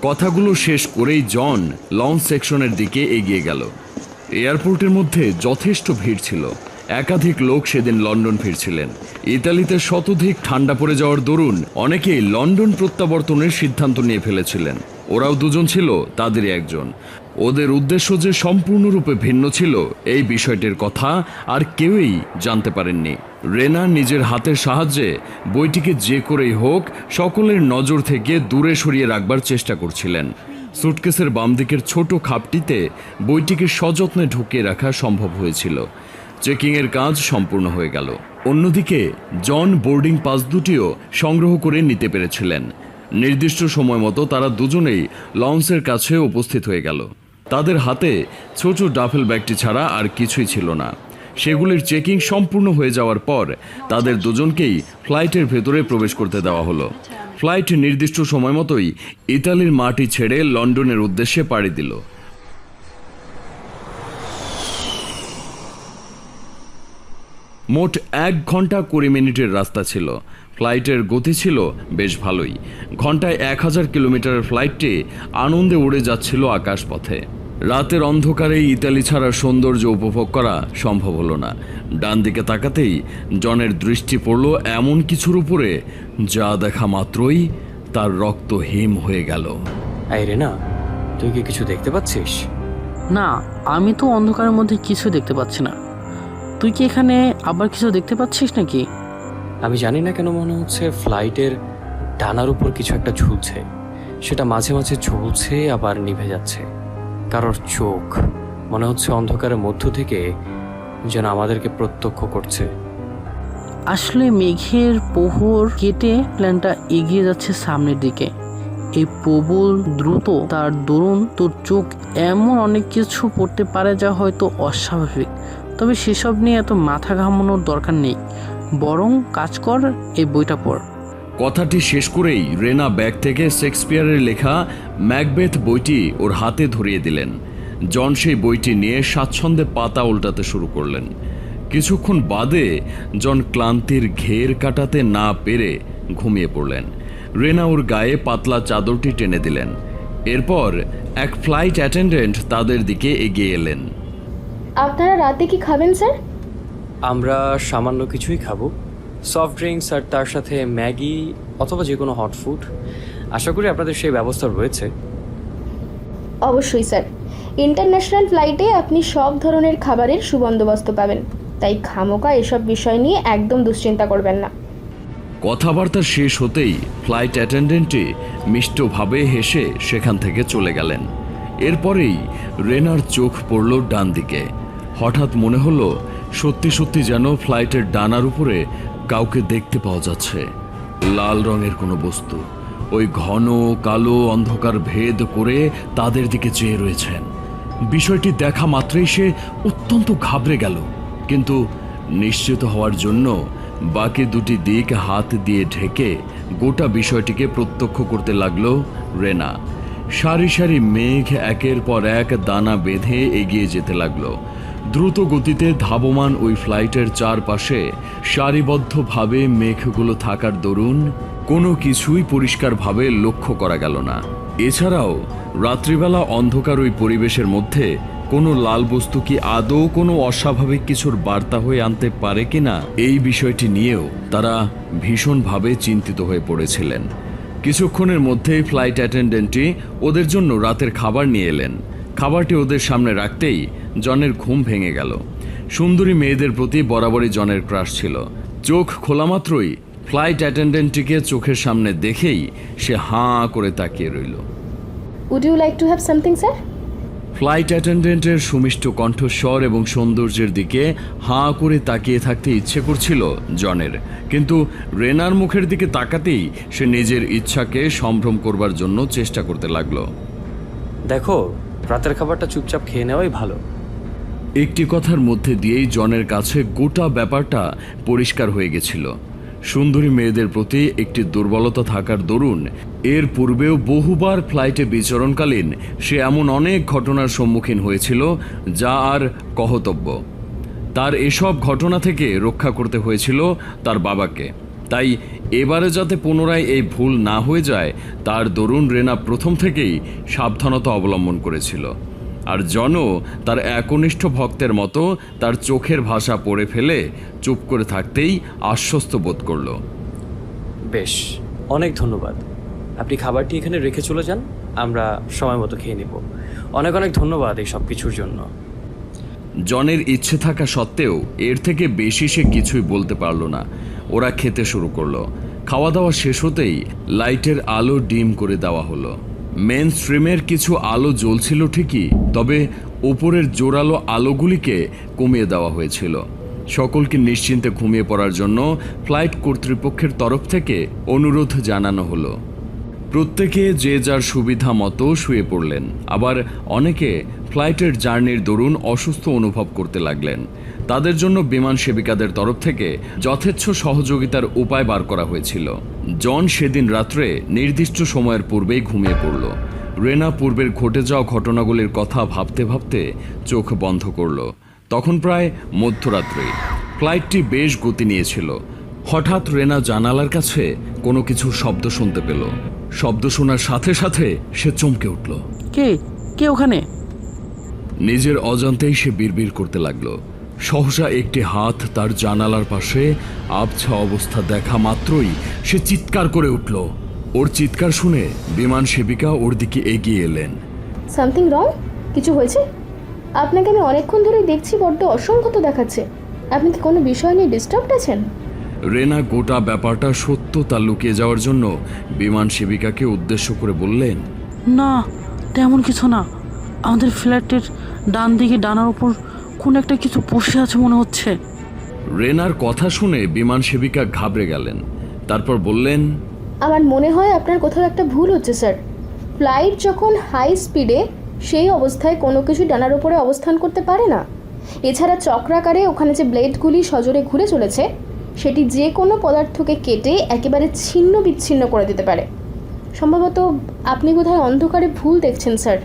[SPEAKER 2] কথাগুলো শেষ করেই জন লঞ্চ সেকশনের দিকে এগিয়ে গেল। এয়ারপোর্টের মধ্যে যথেষ্ট ভিড় ছিল। একাধিক লোক সেদিন লন্ডন ফিরছিলেন। ইতালিতে শতাধিক ঠান্ডা পড়ে যাওয়ার দরুন অনেকেই লন্ডন প্রত্যাবর্তনের সিদ্ধান্ত নিয়ে ফেলেছিলেন। ওরাও দুজন ছিল তাদেরই একজন। ওদের উদ্দেশ্য যে সম্পূর্ণরূপে ভিন্ন ছিল এই বিষয়টির কথা আর কেউই জানতে পারেননি। রেনা নিজের হাতের সাহায্যে বইটিকে যে করেই হোক সকলের নজর থেকে দূরে সরিয়ে রাখবার চেষ্টা করছিলেন। সুটকেসের বাম দিকের ছোট খাপটিতে বইটিকে সযত্নে ঢুকিয়ে রাখা সম্ভব হয়েছিল। চেকিংয়ের কাজ সম্পূর্ণ হয়ে গেল। অন্যদিকে জন বোর্ডিং পাস দুটিও সংগ্রহ করে নিতে পেরেছিলেন। নির্দিষ্ট সময় মতো তারা দুজনেই লঞ্চের কাছে উপস্থিত হয়ে গেল। তাদের হাতে ছোট ডাফেল ব্যাগটি ছাড়া আর কিছুই ছিল না। সেগুলির চেকিং সম্পূর্ণ হয়ে যাওয়ার পর তাদের দুজনকেই ফ্লাইটের ভেতরে প্রবেশ করতে দেওয়া হলো। ফ্লাইট নির্দিষ্ট সময় মতোই ইতালির মাটি ছেড়ে লন্ডনের উদ্দেশ্যে পাড়ি দিল। মোট 1 ঘন্টা 20 মিনিটের রাস্তা ছিল। ফ্লাইটের গতি ছিল বেশ ভালোই। ঘন্টায় 1000 কিলোমিটারের ফ্লাইটটি আনন্দে উড়ে যাচ্ছিল আকাশপথে। রাতের অন্ধকারে ইতালি ছাড়া সৌন্দর্য উপভোগ করা সম্ভব হলো না। ডান দিকে তাকাতেই জনের দৃষ্টি পড়ল এমন কিছুর উপরে যা দেখা মাত্রই তার রক্ত হিম হয়ে গেল।
[SPEAKER 1] এই রেনা, তুই কি কিছু দেখতে পাচ্ছিস?
[SPEAKER 4] না, আমি তো অন্ধকারের মধ্যে কিছু দেখতে পাচ্ছি না। তুই কি এখানে আবার কিছু দেখতে পাচ্ছিস নাকি?
[SPEAKER 1] আমি জানি না কেন মনে হচ্ছে ফ্লাইটের ডানার উপর কিছু একটা ঝুলছে। সেটা মাঝে মাঝে ঝুলছে আবার নিভে যাচ্ছে। কারোর চোখ মনে হচ্ছে অন্ধকারের মধ্য থেকে যেন আমাদেরকে প্রত্যক্ষ করছে।
[SPEAKER 4] আসলে মেঘের প্রহর কেটে প্ল্যানটা এগিয়ে যাচ্ছে সামনের দিকে। এই প্রবল দ্রুত তার দরুন তোর চোখ এমন অনেক কিছু পড়তে পারে যা হয়তো অস্বাভাবিক। তবে সেসব নিয়ে এত মাথা ঘামানোর দরকার নেই, বরং কাজ কর, এই বইটা পড়।
[SPEAKER 2] কথাটি শেষ করেই রেনা ব্যাগ থেকে শেক্সপিয়ারের লেখা ম্যাকবেথ বইটি ওর হাতে ধরিয়ে দিলেন। জন সেই বইটি নিয়ে স্বাচ্ছন্দ্যে পাতা উল্টাতে শুরু করলেন। কিছুক্ষণ বাদে জন ক্লান্তির ঘের কাটাতে না পেরে ঘুমিয়ে পড়লেন। রেনা ওর গায়ে পাতলা চাদরটি টেনে দিলেন। এরপর এক ফ্লাইট অ্যাটেন্ডেন্ট তাদের দিকে এগিয়ে এলেন।
[SPEAKER 9] আপনারা রাতে কি খাবেন স্যার?
[SPEAKER 1] আমরা সামান্য কিছুই খাবো, সফট ড্রিঙ্কস আর তার সাথে ম্যাগি অথবা যে কোনো হট ফুড। আশা করি আপনাদের সেই ব্যবস্থা রয়েছে।
[SPEAKER 9] অবশ্যই স্যার, ইন্টারন্যাশনাল ফ্লাইটে আপনি সব ধরনের খাবারের সুবন্দোবস্ত পাবেন, তাই খামোকা এসব বিষয় নিয়ে একদম দুশ্চিন্তা করবেন না।
[SPEAKER 2] কথাবার্তা শেষ হতেই ফ্লাইট অ্যাটেন্ডেন্টটি মিষ্টভাবে হেসে সেখান থেকে চলে গেলেন। এরপরেই রেনার চোখ পড়ল ডান দিকে। হঠাৎ মনে হলো সত্যি সত্যি যেন ফ্লাইটের ডানার উপরে কাউকে দেখতে পাওয়া যাচ্ছে, লাল রঙের কোনো বস্তু ওই ঘন কালো অন্ধকার ভেদ করে তাদের দিকে চেয়ে রয়েছেন। বিষয়টি দেখা মাত্রই সে অত্যন্ত ঘাবড়ে গেল, কিন্তু নিশ্চিত হওয়ার জন্য বাকি দুটি দিক হাত দিয়ে ঢেকে গোটা বিষয়টিকে প্রত্যক্ষ করতে লাগলো রেনা। সারি সারি মেঘ একের পর এক দানা বেঁধে এগিয়ে যেতে লাগলো। দ্রুত গতিতে ধাবমান ওই ফ্লাইটের চারপাশে সারিবদ্ধভাবে মেঘগুলো থাকার দরুন কোনো কিছুই পরিষ্কারভাবে লক্ষ্য করা গেল না। এছাড়াও রাত্রিবেলা অন্ধকার ওই পরিবেশের মধ্যে কোনো লাল বস্তু কি আদৌ কোনো অস্বাভাবিক কিছুর বার্তা হয়ে আনতে পারে কিনা, এই বিষয়টি নিয়েও তারা ভীষণভাবে চিন্তিত হয়ে পড়েছিলেন। কিছুক্ষণের মধ্যেই ফ্লাইট অ্যাটেন্ডেন্টটি ওদের জন্য রাতের খাবার নিয়ে এলেন। খাবারটি ওদের সামনে রাখতেই জনের ঘুম ভেঙে গেল। সুন্দরী মেয়েদের প্রতি বরাবরই জনের ক্রাশ ছিল। চোখ খোলা মাত্রই ফ্লাইট অ্যাটেন্ডেন্টটিকে চোখের সামনে দেখেই সে হাঁ করে তাকিয়ে রইল।
[SPEAKER 9] Would you like to have something sir?
[SPEAKER 2] Flight অ্যাটেন্ডেন্টের সুমিষ্ট কণ্ঠস্বর এবং সৌন্দর্যের দিকে হাঁ করে তাকিয়ে থাকতে ইচ্ছে করছিল জনের, কিন্তু রেনার মুখের দিকে তাকাতেই সে নিজের ইচ্ছাকে সম্ভ্রম করবার জন্য চেষ্টা করতে লাগলো।
[SPEAKER 1] দেখো, রাতের খাবারটা চুপচাপ খেয়ে নেওয়াই ভালো।
[SPEAKER 2] একটি কথার মধ্যে দিয়েই জনের কাছে গোটা ব্যাপারটা পরিষ্কার হয়ে গেছিল। সুন্দরী মেয়েদের প্রতি একটি দুর্বলতা থাকার দরুন এর পূর্বেও বহুবার ফ্লাইটে বিচরণকালীন সে এমন অনেক ঘটনার সম্মুখীন হয়েছিল যা আর কহতব্য। তার এসব ঘটনা থেকে রক্ষা করতে হয়েছিল তার বাবাকে। তাই এবারে যাতে পুনরায় এই ভুল না হয়ে যায় তার দরুন রেনা প্রথম থেকেই সাবধানতা অবলম্বন করেছিল। আর জনও তার একনিষ্ঠ ভক্তের মতো তার চোখের ভাষা পড়ে ফেলে চুপ করে থাকতেই আশ্বস্ত বোধ করল।
[SPEAKER 1] বেশ, অনেক ধন্যবাদ। আপনি খাবারটি এখানে রেখে চলে যান, আমরা সময় মতো খেয়ে নেব। অনেক অনেক ধন্যবাদ এই সব কিছুর জন্য।
[SPEAKER 2] জনের ইচ্ছে থাকা সত্ত্বেও এর থেকে বেশি সে কিছুই বলতে পারল না। ওরা খেতে শুরু করলো। খাওয়া দাওয়া শেষ হতেই লাইটের আলো ডিম করে দেওয়া হলো। মেন স্ট্রিমের কিছু আলো জ্বলছিল ঠিকই, তবে উপরের জোরালো আলোগুলিকে কমিয়ে দেওয়া হয়েছিল। সকলকে নিশ্চিন্তে ঘুমিয়ে পড়ার জন্য ফ্লাইট কর্তৃপক্ষের তরফ থেকে অনুরোধ জানানো হলো। প্রত্যেকে যে যার সুবিধা মতো শুয়ে পড়লেন, আবার অনেকে ফ্লাইটের জার্নির দরুন অসুস্থ অনুভব করতে লাগলেন। তাদের জন্য বিমান সেবিকাদের তরফ থেকে যথেচ্ছ সহযোগিতার উপায় বার করা হয়েছিল। জন সেদিন রাত্রে নির্দিষ্ট সময়ের পূর্বেই ঘুমিয়ে পড়ল। রেনা পূর্বের ঘটে যাওয়া ঘটনাগুলির কথা ভাবতে ভাবতে চোখ বন্ধ করল। তখন প্রায় মধ্যরাত্রি। ফ্লাইটটি বেশ গতি নিয়েছিল। হঠাৎ রেনা জানালার কাছে কোনো কিছুর শব্দ শুনতে পেল। শব্দ শোনার সাথে সাথে সে চমকে উঠল।
[SPEAKER 4] কে কে ওখানে?
[SPEAKER 2] নিজের অজান্তেই সে বিড়বিড় করতে লাগলো। সহসা একটি হাত তার জানালার পাশে আবছা অবস্থা দেখা মাত্রই সে চিৎকার করে উঠল। ওর চিৎকার শুনে বিমান সেবিকা ওর দিকে এগিয়ে এলেন।
[SPEAKER 9] Something wrong? কিছু হয়েছে? আপনাকে আমি অনেকক্ষণ ধরে দেখছি, বড্ড অসংগত দেখাচ্ছে। আপনি কি কোনো বিষয় নিয়ে ডিস্টার্বড আছেন?
[SPEAKER 2] রেনা গোটা ব্যাপারটা সত্য তা লুকিয়ে যাওয়ার জন্য বিমান সেবিকাকে উদ্দেশ্য করে বললেন,
[SPEAKER 4] না, তেমন কিছু না। আমাদের ফ্ল্যাটের ডান দিকে ডানার উপর কোন একটা কিছু বসে আছে মনে হচ্ছে।
[SPEAKER 2] রেনার কথা শুনে বিমান সেবিকা ঘাবড়ে গেলেন। তারপর বললেন,
[SPEAKER 9] আমার মনে হয় আপনার কোথাও একটা ভুল হচ্ছে স্যার। ফ্লাইট যখন হাই স্পিডে, সেই অবস্থায় কোনো কিছু ডানার উপরে অবস্থান করতে পারে না। এছাড়া চক্রাকারে ওখানে যে ব্লেডগুলি সজোরে ঘুরে চলেছে, সেটি যে কোনো পদার্থকে কেটে একেবারে ছিন্ন বিচ্ছিন্ন করে দিতে পারে। সম্ভবত আপনি কোথায় অন্ধকারে ভুল দেখছেন স্যার।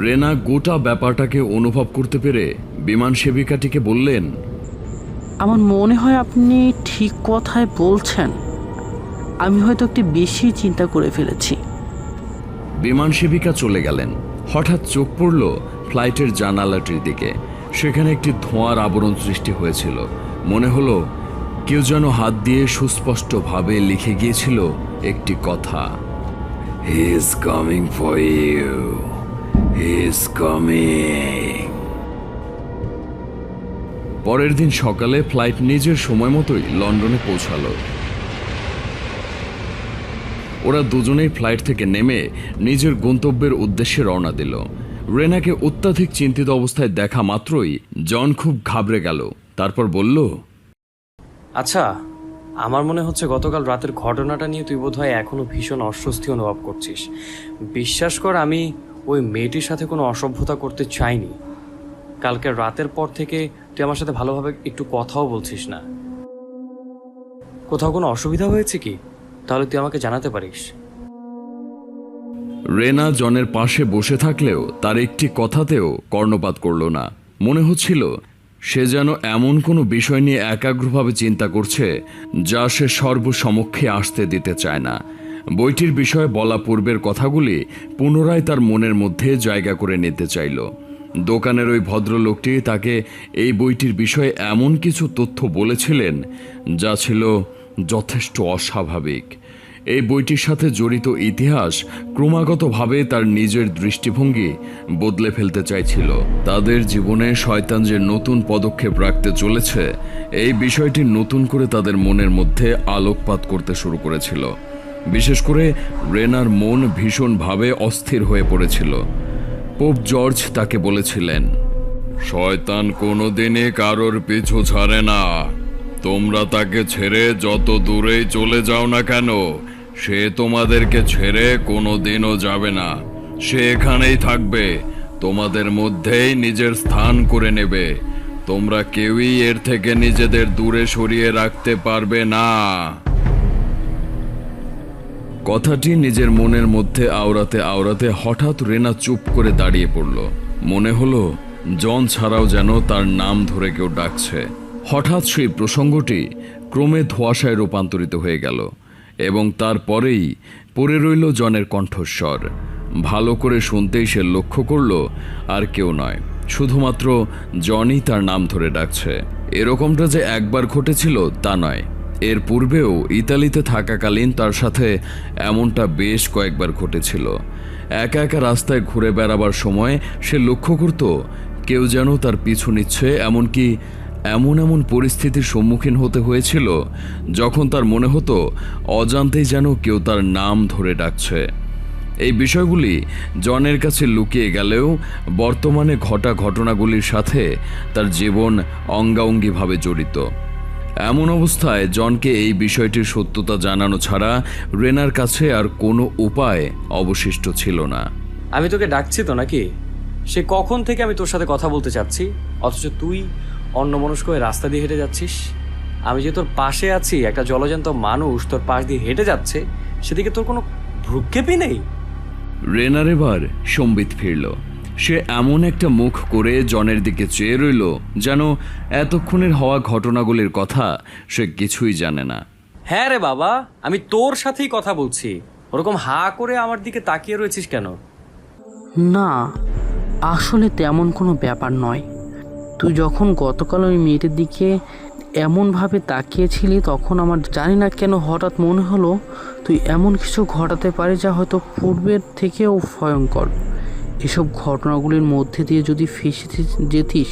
[SPEAKER 2] রেনা গোটা ব্যাপারটাকে অনুভব করতে পেরে বিমান সেবিকাটিকে বললেন,
[SPEAKER 4] আমার মনে হয় আপনি ঠিক কথাই বলছেন। আমি হয়তো একটু বেশি চিন্তা করে ফেলেছি।
[SPEAKER 2] বিমান সেবিকা চলে গেলেন। হঠাৎ চোখ পড়ল ফ্লাইটের জানালাটির দিকে। সেখানে একটি ধোঁয়ার আবরণ সৃষ্টি হয়েছিল। মনে হলো কেউ যেন হাত দিয়ে সুস্পষ্টভাবে লিখে গিয়েছিল একটি কথা, he is coming for you, he is coming. পরের দিন সকালে ফ্লাইট নিজের সময় মতোই লন্ডনে পৌঁছালো। ওরা দুজনেই ফ্লাইট থেকে নেমে নিজের গন্তব্যের উদ্দেশ্যে রওনা দিল। রেনাকে অত্যাধিক চিন্তিত অবস্থায় দেখা মাত্রই জন খুব ঘাবড়ে গেল। তারপর বলল,
[SPEAKER 1] আচ্ছা, আমার মনে হচ্ছে গতকাল রাতের ঘটনাটা নিয়ে তুই বোধহয় এখনো ভীষণ অস্বস্তি অনুভব করছিস। বিশ্বাস কর, আমি ওই মেয়েটির সাথে কোনো অসভ্যতা করতে চাইনি। কালকে রাতের পর থেকে তুই আমার সাথে ভালোভাবে একটু কথাও বলছিস না। কোথাও কোনো অসুবিধা হয়েছে কি? তাহলে তুই আমাকে জানাতে পারিস।
[SPEAKER 2] রেনা জনের পাশে বসে থাকলেও তার একটি কথাতেও কর্ণপাত করল না। মনে হচ্ছিল সে যেন এমন কোনো বিষয় নিয়ে একাগ্রভাবে চিন্তা করছে যা সে সর্বসমক্ষে আসতে দিতে চায় না। বইটির বিষয়ে বলা পূর্বের কথাগুলি পুনরায় তার মনের মধ্যে জায়গা করে নিতে চাইল। দোকানের ওই ভদ্রলোকটি তাকে এই বইটির বিষয়ে এমন কিছু তথ্য বলেছিলেন যা ছিল যথেষ্ট অস্বাভাবিক। এই বইটির সাথে জড়িত ইতিহাস ক্রমাগতভাবে তার নিজের দৃষ্টিভঙ্গি বদলে ফেলতে চাইছিল। তাদের জীবনে শয়তান যে নতুন পদক্ষেপ রাখতে চলেছে, এই বিষয়টি নতুন করে তাদের মনের মধ্যে আলোকপাত করতে শুরু করেছিল। বিশেষ করে রেনার মন ভীষণভাবে অস্থির হয়ে পড়েছিল। পোপ জর্জ তাকে বলেছিলেন, শয়তান কোনোদিনই কারোর পিছু ছাড়ে না। তোমরা তাকে ছেড়ে যত দূরেই চলে যাও না কেন, সে তোমাদেরকে ছেড়ে কোনোদিনও যাবে না। সে এখানেই থাকবে, তোমাদের মধ্যেই নিজের স্থান করে নেবে। তোমরা কেউই এর থেকে নিজেদের দূরে সরিয়ে রাখতে পারবে না। কথাটি নিজের মনের মধ্যে আওড়াতে আওড়াতে হঠাৎ রেনা চুপ করে দাঁড়িয়ে পড়ল। মনে হলো জন ছাড়াও যেন তার নাম ধরে কেউ ডাকছে। হঠাৎ সেই প্রসঙ্গটি ক্রমে ধোঁয়াশায় রূপান্তরিত হয়ে গেল এবং তারপরেই পড়ে রইল জনের কণ্ঠস্বর। ভালো করে শুনতেই সে লক্ষ্য করল আর কেউ নয়, শুধুমাত্র জনই তার নাম ধরে ডাকছে। এরকমটা যে একবার ঘটেছিল তা নয়, এর পূর্বেও ইতালিতে থাকাকালীন তার সাথে এমনটা বেশ কয়েকবার ঘটেছিল। একা একা রাস্তায় ঘুরে বেড়াবার সময় সে লক্ষ্য করত কেউ যেন তার পিছু নিচ্ছে। এমনকি এমন পরিস্থিতির সম্মুখীন হতে হয়েছিল যখন তার মনে হতো অজান্তেই যেন কেউ তার নাম ধরে ডাকছে। এই বিষয়গুলি জনের কাছে লুকিয়ে গেলেও বর্তমানে ঘটা ঘটনাগুলির সাথে তার জীবন অঙ্গাঙ্গিভাবে জড়িত। এমন অবস্থায় জনকে এই বিষয়টির সত্যতা জানানো ছাড়া রেনার কাছে আর কোনো উপায় অবশিষ্ট ছিল না।
[SPEAKER 1] আমি তোকে ডাকছি তো নাকি? সে কখন থেকে আমি তোর সাথে কথা বলতে চাচ্ছি, অথচ তুই অন্যমনস্ক হয়ে রাস্তা দিয়ে হেঁটে যাচ্ছিস। আমি যে তোর পাশে আছি, একটা জলজান্ত মানুষ তোর পাশ দিয়ে হেঁটে যাচ্ছে, সেদিকে তোর কোনো ভ্রুক্ষেপই নেই।
[SPEAKER 2] রেনার এবার সম্বিত ফিরল। সে এমন একটা মুখ করে জনের দিকে চেয়ে রইল যেন এতক্ষণের হওয়া ঘটনাগুলির কথা সে কিছুই জানে না।
[SPEAKER 1] হ্যাঁ রে বাবা, আমি তোর সাথেই কথা বলছি। ওরকম হা করে আমার দিকে তাকিয়ে রয়েছিস কেন?
[SPEAKER 4] না, আসলে তেমন কোনো ব্যাপার নয়। তুই যখন গতকাল ওই মেয়েটির দিকে এমনভাবে তাকিয়েছিলি, তখন আমার জানি না কেন হঠাৎ মনে হলো তুই এমন কিছু ঘটাতে পারে যা হয়তো পূর্বের থেকেও ভয়ঙ্কর। এসব ঘটনাগুলির মধ্যে দিয়ে যদি ফেসে যেতিস,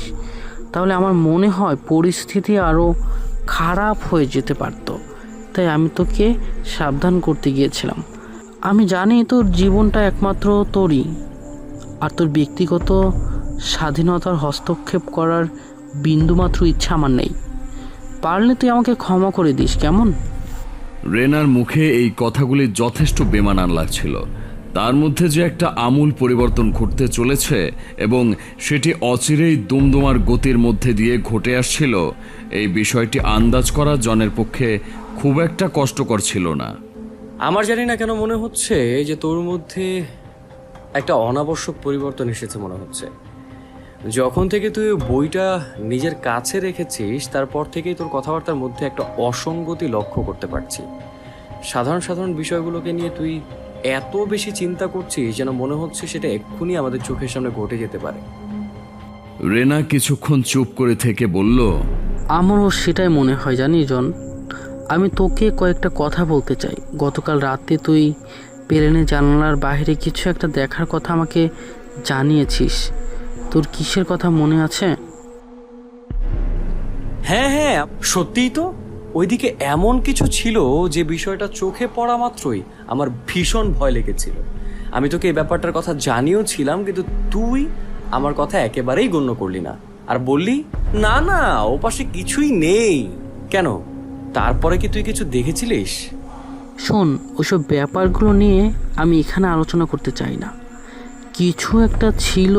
[SPEAKER 4] তাহলে আমার মনে হয় পরিস্থিতি আরও খারাপ হয়ে যেতে পারত। তাই আমি তোকে সাবধান করতে গিয়েছিলাম। আমি জানি তোর জীবনটা একমাত্র তোরই, আর তোর ব্যক্তিগত স্বাধীনতার হস্তক্ষেপ করার বিন্দুমাত্র ইচ্ছা আমার নেই। পারলে তুই আমাকে ক্ষমা করে দিস, কেমন?
[SPEAKER 2] রেনার মুখে এই কথাগুলি যথেষ্ট বেমানান লাগছিল। তার মধ্যে যে একটা আমূল পরিবর্তন ঘটতে চলেছে এবং সেটি অচিরেই দুমদুমার গতির মধ্যে দিয়ে ঘটে আসছিল, এই বিষয়টি আন্দাজ করা জনের পক্ষে খুব একটা কষ্টকর ছিল না।
[SPEAKER 1] আমার জানি না কেন মনে হচ্ছে যে তোর মধ্যে একটা অনাবশ্যক পরিবর্তন এসেছে মনে হচ্ছে। যখন থেকে তুই বইটা নিজের কাছে রেখেছিস, তারপর থেকেই তোর কথাবার্তার মধ্যে একটা অসঙ্গতি লক্ষ্য করতে পারছি। সাধারণ বিষয়গুলোকে নিয়ে তুই এত বেশি চিন্তা করছিস যেন মনে হচ্ছে সেটা এক্ষুনি আমাদের চোখের সামনে ঘটে যেতে পারে।
[SPEAKER 2] রেনা কিছুক্ষণ চুপ করে থেকে বলল,
[SPEAKER 4] আমারও সেটাই মনে হয় জানি জন। আমি তোকে কয়েকটা কথা বলতে চাই। গতকাল রাতে তুই প্লেনের জানালার বাইরে কিছু একটা দেখার কথা আমাকে জানিয়েছিস। তোর কিসের কথা মনে আছে?
[SPEAKER 1] হ্যাঁ, সত্যিই তো। ওইদিকে এমন কিছু ছিল যে বিষয়টা চোখে পড়া মাত্রই আমার ভীষণ ভয় লেগেছিল। আমি তোকে এই ব্যাপারটার কথা জানিও ছিলাম, কিন্তু তুই আমার কথা একেবারেই গণ্য করলি না আর বললি না না ও পাশে কিছুই নেই। কেন, তারপরে কি তুই কিছু দেখেছিলিস?
[SPEAKER 4] শোন, ওইসব ব্যাপারগুলো নিয়ে আমি এখানে আলোচনা করতে চাই না। কিছু একটা ছিল,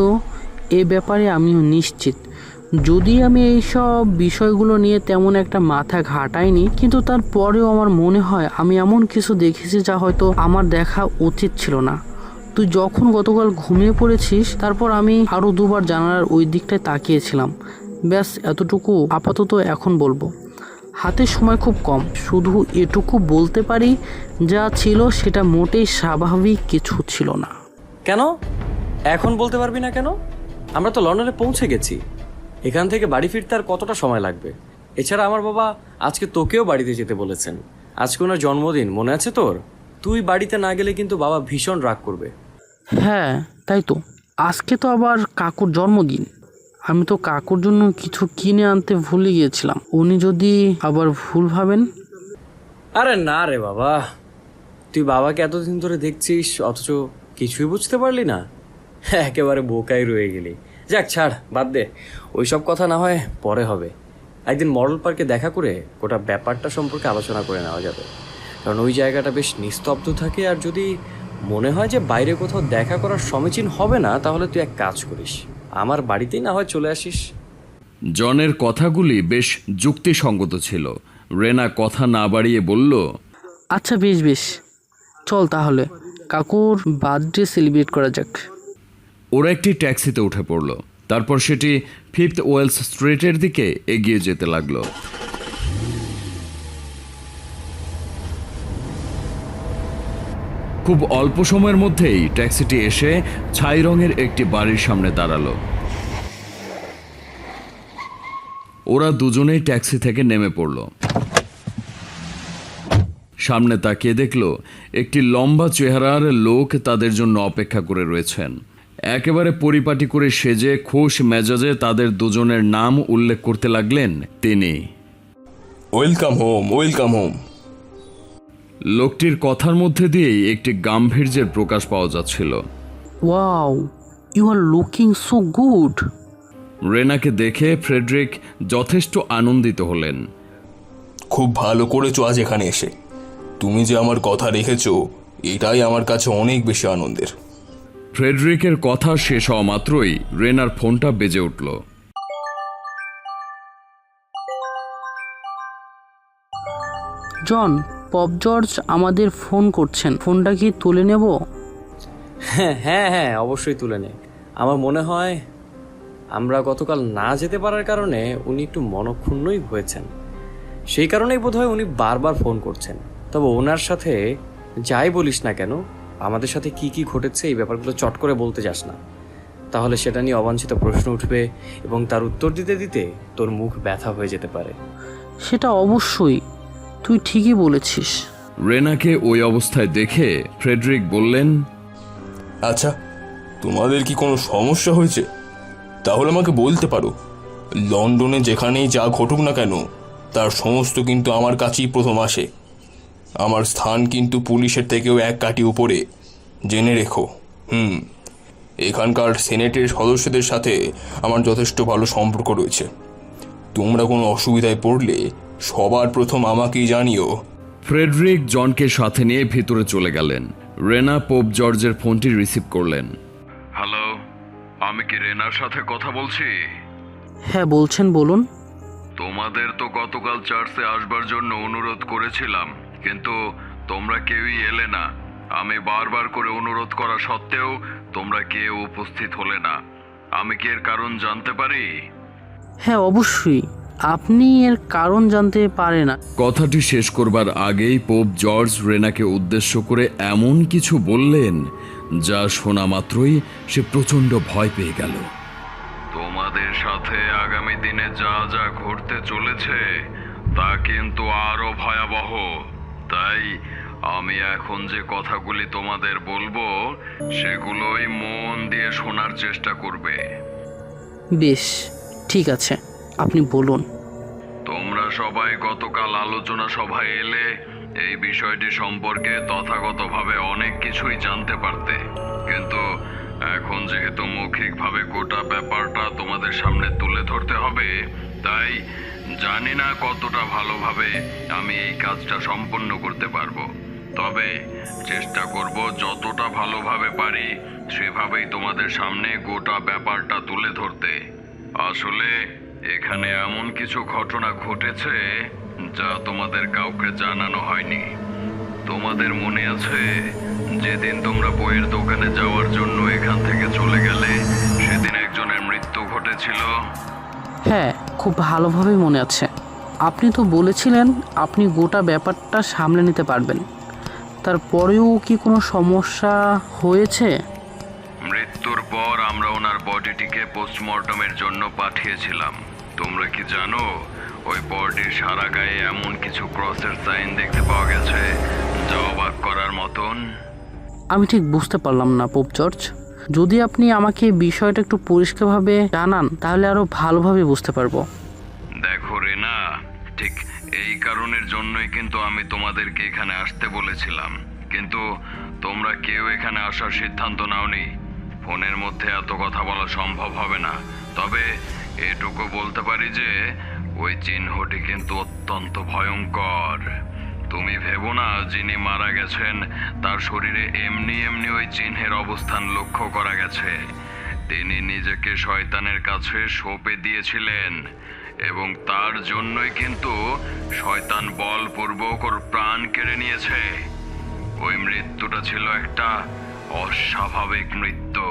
[SPEAKER 4] এ ব্যাপারে আমিও নিশ্চিত। যদি আমি এইসব বিষয়গুলো নিয়ে তেমন একটা মাথা ঘাটাইনি, কিন্তু তারপরেও আমার মনে হয় আমি এমন কিছু দেখেছি যা হয়তো আমার দেখা উচিত ছিল না। তুই যখন গতকাল ঘুমিয়ে পড়েছিস, তারপর আমি আরও দুবার জানালার ওই দিকটায় তাকিয়েছিলাম। ব্যাস এতটুকু আপাতত এখন বলবো। হাতে সময় খুব কম, শুধু এটুকু বলতে পারি, যা ছিল সেটা মোটেই স্বাভাবিক কিছু ছিল না।
[SPEAKER 1] কেন এখন বলতে পারবি না কেন? আমরা তো লন্ডনে পৌঁছে গেছি, এখান থেকে বাড়ি ফিরতে আর কতটা সময় লাগবে? এছাড়া আমার বাবা আজকে তোকেও বাড়িতে যেতে বলেছেন। আজকে ওনার জন্মদিন, মনে আছে তোর? তুই বাড়িতে না গেলে কিন্তু বাবা ভীষণ রাগ করবে।
[SPEAKER 4] হ্যাঁ তাই তো, আজকে তো আবার কাকুর জন্মদিন। আমি তো কাকুর জন্য কিছু কিনে আনতে ভুলে গিয়েছিলাম, উনি যদি আবার ভুল ভাবেন।
[SPEAKER 1] আরে না রে বাবা, তুই বাবাকে এতদিন ধরে দেখছিস অথচ কিছুই বুঝতে পারলি না? একেবারে বোকাই রয়ে গেলি। যাক ছাড়, বাদ দে, ওইসব কথা না হয় পরে হবে। একদিন মডেল পার্কে দেখা করে গোটা ব্যাপারটা সম্পর্কে আলোচনা করে নেওয়া যাবে, কারণ ওই জায়গাটা বেশ নিস্তব্ধ থাকে। আর যদি মনে হয় যে বাইরে কোথাও দেখা করার সমীচীন হবে না, তাহলে তুই এক কাজ করিস, আমার বাড়িতেই না হয় চলে আসিস।
[SPEAKER 2] জনের কথাগুলি বেশ যুক্তিসঙ্গত ছিল। রেনা কথা না বাড়িয়ে বলল,
[SPEAKER 4] আচ্ছা বেশ বেশ, চল তাহলে কাকুর বার্থডে সেলিব্রেট করা যাক।
[SPEAKER 2] ওরা একটি ট্যাক্সিতে উঠে পড়ল। তারপর সেটি 5th ওয়েলস স্ট্রিটের দিকে এগিয়ে যেতে লাগলো। খুব অল্প সময়ের মধ্যেই ট্যাক্সিটি এসে ছাই রঙের একটি বাড়ির সামনে দাঁড়ালো। ওরা দুজনেই ট্যাক্সি থেকে নেমে পড়ল। সামনে তাকিয়ে দেখলো একটি লম্বা চেহারার লোক তাদের জন্য অপেক্ষা করে রয়েছেন। একেবারে পরিপাটি করে সেজে খোশ মেজাজে তাদের দুজনের নাম উল্লেখ করতে লাগলেন তিনি।
[SPEAKER 3] Welcome home, welcome home.
[SPEAKER 2] লোকটির কথার মধ্যে দিয়েই একটি গাম্ভীর্যের প্রকাশ পাওয়া যাচ্ছিল।
[SPEAKER 4] Wow, you are looking so good.
[SPEAKER 2] রেনাকে দেখে ফ্রেডরিক যথেষ্ট আনন্দিত হলেন।
[SPEAKER 10] খুব ভালো করেছো আজ এখানে এসে। তুমি যে আমার কথা রেখেছো, এটাই আমার কাছে অনেক বেশি আনন্দের।
[SPEAKER 2] ফ্রেডরিকের কথা শেষ হওয়া মাত্রই রেনার ফোনটা বেজে উঠল।
[SPEAKER 4] জন, পপ জর্জ আমাদের ফোন করছেন, ফোনটা কি তুলে নেব?
[SPEAKER 1] হ্যাঁ হ্যাঁ হ্যাঁ, অবশ্যই তুলে নে। আমার মনে হয় আমরা গতকাল না যেতে পারার কারণে উনি একটু মনক্ষুণ্ণই হয়েছেন, সেই কারণেই বোধহয় উনি বারবার ফোন করছেন। তবে ওনার সাথে যাই বলিস না কেন, আমাদের সাথে কি কি ঘটেছে এই ব্যাপারগুলো চট করে বলতে যাস না, তাহলে সেটা নিয়ে অবাঞ্ছিত প্রশ্ন উঠবে এবং তার উত্তর দিতে দিতে তোর মুখ ব্যথা হয়ে যেতে পারে।
[SPEAKER 4] সেটা অবশ্যই, তুই ঠিকই বলেছিস।
[SPEAKER 2] রেনাকে ওই অবস্থায় দেখে ফ্রেডরিক বললেন,
[SPEAKER 10] আচ্ছা, তোমাদের কি কোনো সমস্যা হয়েছে? তাহলে আমাকে বলতে পারো। লন্ডনে যেখানেই যা ঘটুক না কেন, তার সমস্ত কিন্তু আমার কাছেই প্রথম আসে। আমার স্থান কিন্তু পুলিশের থেকেও এক কাঠি উপরে, জেনে রেখো। এখানকার সেনেটের সদস্যদের সাথে আমার যথেষ্ট ভালো সম্পর্ক রয়েছে। তোমরা কোনো অসুবিধায় পড়লে সবার প্রথম আমাকেই জানিও।
[SPEAKER 2] ফ্রেডরিক জনকে সাথে নিয়ে ভিতরে চলে গেলেন। রেনা পোপ জর্জের ফোনটি রিসিভ করলেন। হ্যালো, আমি কি রেনার সাথে কথা বলছি?
[SPEAKER 4] হ্যাঁ বলছেন, বলুন।
[SPEAKER 2] তোমাদের তো গতকাল চার্চে আসবার জন্য অনুরোধ করেছিলাম, কিন্তু তোমরা কেউই এলে না। আমি বারবার করে অনুরোধ করা সত্ত্বেও তোমরা কেউ উপস্থিত হলে না। আমি কি এর কারণ জানতে পারি?
[SPEAKER 4] হ্যাঁ অবশ্যই, আপনি এর কারণ জানতে পারে না।
[SPEAKER 2] কথাটি শেষ করবার আগেই পোপ জর্জ রেনাকে উদ্দেশ্য করে এমন কিছু বললেন যা শোনা মাত্রই সে প্রচণ্ড ভয় পেয়ে গেল। তোমাদের সাথে আগামী দিনে যা যা ঘটতে চলেছে তা কিন্তু আরো ভয়াবহ। তাই আমি এখন যে কথাগুলি তোমাদের বলবো সেগুলোই মন দিয়ে শোনার চেষ্টা করবে।
[SPEAKER 4] বেশ, ঠিক আছে, আপনি বলুন।
[SPEAKER 2] তোমরা সবাই গতকাল আলোচনা সভায় এলে এই বিষয়টি সম্পর্কে তথাগতভাবে অনেক কিছুই জানতে পারতে, কিন্তু এখন যেহেতু মৌখিকভাবে গোটা ব্যাপারটা তোমাদের সামনে তুলে ধরতে হবে, তাই জানি না কতটা ভালোভাবে আমি এই কাজটা সম্পন্ন করতে পারবো। তবে চেষ্টা করব যতটা ভালোভাবে পারি সেভাবেই তোমাদের সামনে গোটা ব্যাপারটা তুলে ধরতে। আসলে এখানে এমন কিছু ঘটনা ঘটেছে যা তোমাদের কাউকে জানানো হয়নি। তোমাদের মনে আছে যেদিন তোমরা বইয়ের দোকানে যাওয়ার জন্য এখান থেকে চলে গেলে সেদিন একজনের মৃত্যু ঘটেছিল?
[SPEAKER 4] হ্যাঁ, খুব ভালোভাবেই মনে আছে। আপনি তো বলেছিলেন আপনি গোটা ব্যাপারটা সামলে নিতে পারবেন। তারপরেও কি কোনো সমস্যা হয়েছে?
[SPEAKER 2] মৃত্যুর পর আমরা ওনার বডিটিকে পোস্টমর্টমের জন্য পাঠিয়েছিলাম। তোমরা কি জানো ওই বডির সারা গায়ে এমন কিছু ক্রসের সাইন দেখতে পাওয়া গেছে যা অবাক করার মতন?
[SPEAKER 4] আমি ঠিক বুঝতে পারলাম না পোপ জর্জ। যদি আপনি আমাকে বিষয়টা একটু পরিষ্কারভাবে জানান তাহলে আরো ভালোভাবে বুঝতে পারবো।
[SPEAKER 2] দেখো রেনা, ঠিক এই কারণের জন্যই কিন্তু আমি তোমাদেরকে এখানে আসতে বলেছিলাম, কিন্তু তোমরা কেউ এখানে আসার সিদ্ধান্ত নাওনি। ফোনের মধ্যে এত কথা বলা সম্ভব হবে না, তবে এটুকু বলতে পারি যে ওই চিহ্নটি কিন্তু অত্যন্ত ভয়ঙ্কর। তুমি ভেবো না যিনি মারা গেছেন তার শরীরে এমনি এমনি ওই চিহ্নের অবস্থান লক্ষ্য করা গেছে। তিনি নিজেকে শয়তানের কাছে সঁপে দিয়েছিলেন এবং তার জন্যই কিন্তু শয়তান বলপূর্বক ওর প্রাণ কেড়ে নিয়েছে। ওই মৃত্যুটা ছিল একটা অস্বাভাবিক মৃত্যু।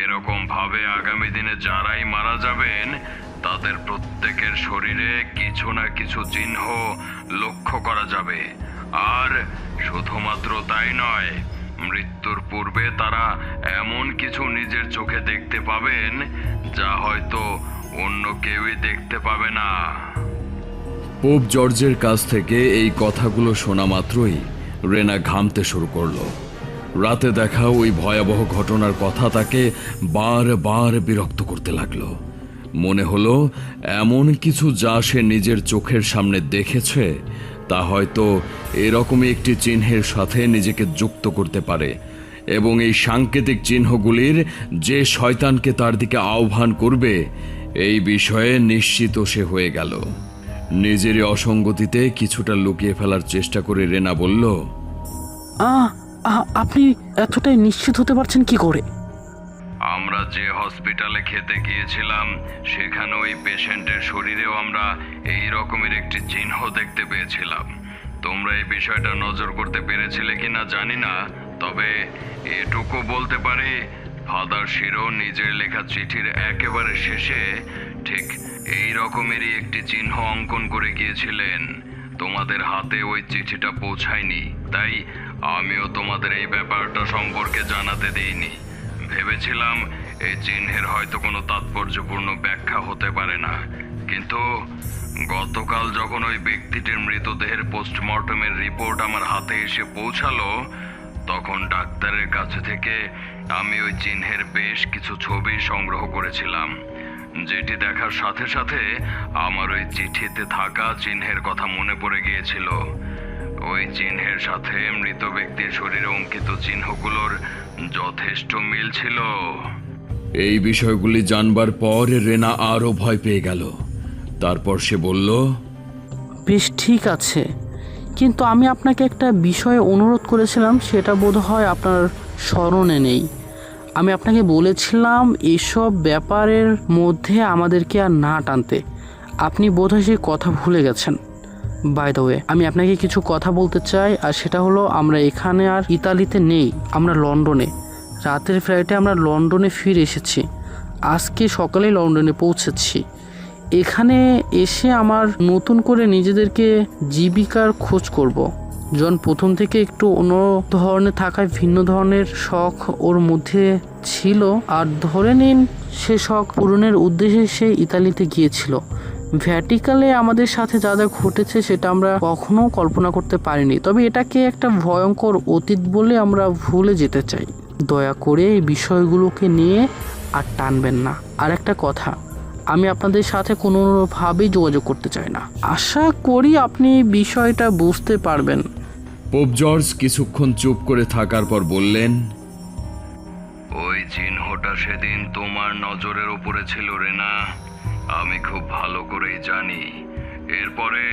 [SPEAKER 2] এরকম ভাবে আগামী দিনে যারাই মারা যাবেন তাদের প্রত্যেকের শরীরে কিছু না কিছু চিহ্ন লক্ষ্য করা যাবে। আর শুধুমাত্র তাই নয়, মৃত্যুর পূর্বে তারা এমন কিছু নিজের চোখে দেখতে পাবেন যা হয়তো অন্য কেউই দেখতে পাবে না। পোপ জর্জের কাছ থেকে এই কথাগুলো শোনা মাত্রই রেনা ঘামতে শুরু করলো। রাতে দেখা ওই ভয়াবহ ঘটনার কথা তাকে বারবার বিরক্ত করতে লাগলো। মনে হলো এমন কিছু যা সে নিজের চোখের সামনে দেখেছে তা হয়তো এরকমই একটি চিহ্নের সাথে নিজেকে যুক্ত করতে পারে, এবং এই সাংকেতিক চিহ্নগুলির যে শয়তানকে তার দিকে আহ্বান করবে এই বিষয়ে নিশ্চিত সে হয়ে গেল। নিজেরই অসঙ্গতিতে কিছুটা লুকিয়ে ফেলার চেষ্টা করে রেনা বলল,
[SPEAKER 4] আপনি এতটাই নিশ্চিত হতে পারছেন কি করে?
[SPEAKER 2] আমরা যে হসপিটালে খেতে গিয়েছিলাম সেখানে ওই পেশেন্টের শরীরেও আমরা এই রকমের একটি চিহ্ন দেখতে পেয়েছিলাম। তোমরা এই বিষয়টা নজর করতে পেরেছিলে কিনা জানি না, তবে এটুকু বলতে পারি ফাদার শিরো নিজের লেখা চিঠির একেবারে শেষে ঠিক এই রকমেরই একটি চিহ্ন অঙ্কন করে গিয়েছিলেন। তোমাদের হাতে ওই চিঠিটা পৌঁছায়নি, তাই আমিও তোমাদের এই ব্যাপারটা সম্পর্কে জানাতে দিইনি। ভেবেছিলাম এই চিহ্নের হয়তো কোনো তাৎপর্যপূর্ণ ব্যাখ্যা হতে পারে না, কিন্তু গতকাল যখন ওই ব্যক্তিটির মৃতদেহের পোস্টমর্টমের রিপোর্ট আমার হাতে এসে পৌঁছালো তখন ডাক্তারের কাছে থেকে আমি ওই চিহ্নের বেশ কিছু ছবি সংগ্রহ করেছিলাম, যেটি দেখার সাথে সাথে আমার ওই চিঠিতে থাকা চিহ্নের কথা মনে পড়ে গিয়েছিল। ওই চিহ্নের সাথে মৃত ব্যক্তির শরীরে অঙ্কিত চিহ্নগুলোর যথেষ্ট মিল ছিল। এই বিষয়গুলি জানবার পর রেনা আরো ভয় পেয়ে গেল। তারপর সে বলল,
[SPEAKER 4] বেশ ঠিক আছে, কিন্তু আমি আপনাকে একটা বিষয়ে অনুরোধ করেছিলাম, সেটা বোধহয় আপনার স্মরণে নেই। আমি আপনাকে বলেছিলাম এসব ব্যাপারের মধ্যে আমাদেরকে আর না টানতে। আপনি বোধহয় সেই কথা ভুলে গেছেন। বাই দ্য ওয়ে, আমি আপনাকে কিছু কথা বলতে চাই, আর সেটা হলো আমরা এখানে আর ইতালিতে নেই, আমরা লন্ডনে। রাতের ফ্লাইটে আমরা লন্ডনে ফিরে এসেছি, আজকে সকালে লন্ডনে পৌঁছেছি। এখানে এসে আমার নতুন করে নিজেদেরকে জীবিকার খোঁজ করব। জন প্রথম থেকে একটু অন্য ধরনের থাকায় ভিন্ন ধরনের শখ ওর মধ্যে ছিল, আর ধরে নিন সে শখ পূরণের উদ্দেশ্যে সে ইতালিতে গিয়েছিল। ভ্যাটিকালে আমাদের সাথে যা যা ঘটেছে সেটা আমরা কখনো কল্পনা করতে পারিনি, তবে এটাকে একটা ভয়ঙ্কর অতীত বলে আমরা ভুলে যেতে চাই। দয়া করে এই বিষয়গুলোকে নিয়ে আর টানবেন না। আর একটা কথা, আমি আপনাদের সাথে কোনোভাবেই যোগাযোগ করতে চাই না। আশা করি আপনি বিষয়টা বুঝতে পারবেন।
[SPEAKER 2] পোপ জর্জ কিছুক্ষণ চুপ করে থাকার পর বললেন, ওই চিহ্নটা সেদিন তোমার নজরের উপরে ছিল রেনা, আমি খুব ভালো করেই জানি। এরপরে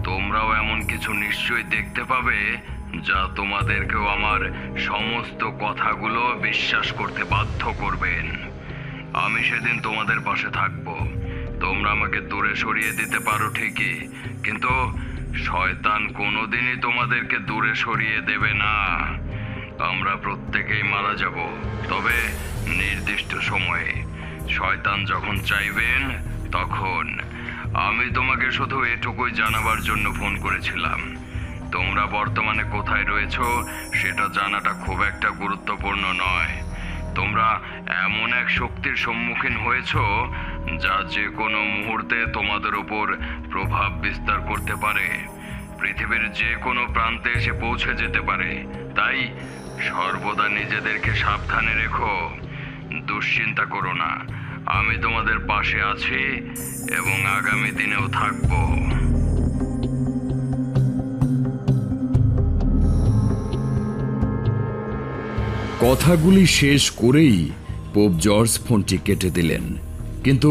[SPEAKER 2] তোমরাও এমন কিছু নিশ্চয়ই দেখতে পাবে যা তোমাদেরকেও আমার সমস্ত কথাগুলো বিশ্বাস করতে বাধ্য করবেন। আমি সেদিন তোমাদের পাশে থাকবো। তোমরা আমাকে দূরে সরিয়ে দিতে পারো ঠিকই, কিন্তু শয়তান কোনোদিনই তোমাদেরকে দূরে সরিয়ে দেবে না। আমরা প্রত্যেকেই মারা যাব, তবে নির্দিষ্ট সময়ে। শয়তান যখন চাইবেন তখন। আমি তোমাকে শুধু এটুকুই জানাবার জন্য ফোন করেছিলাম। তোমরা বর্তমানে কোথায় রয়েছো সেটা জানাটা খুব একটা গুরুত্বপূর্ণ নয়। তোমরা এমন এক শক্তির সম্মুখীন হয়েছো যা যে কোনো মুহূর্তে তোমাদের উপর প্রভাব বিস্তার করতে পারে, পৃথিবীর যে কোনো প্রান্তে এসে পৌঁছে যেতে পারে। তাই সর্বদা নিজেদেরকে সাবধানে রেখো। দুশ্চিন্তা করো না, আমি তোমাদের পাশে আছি এবং আগামী দিনেও থাকবো। কথাগুলি শেষ করেই পোপ জর্জ ফোনটি কেটে দিলেন, কিন্তু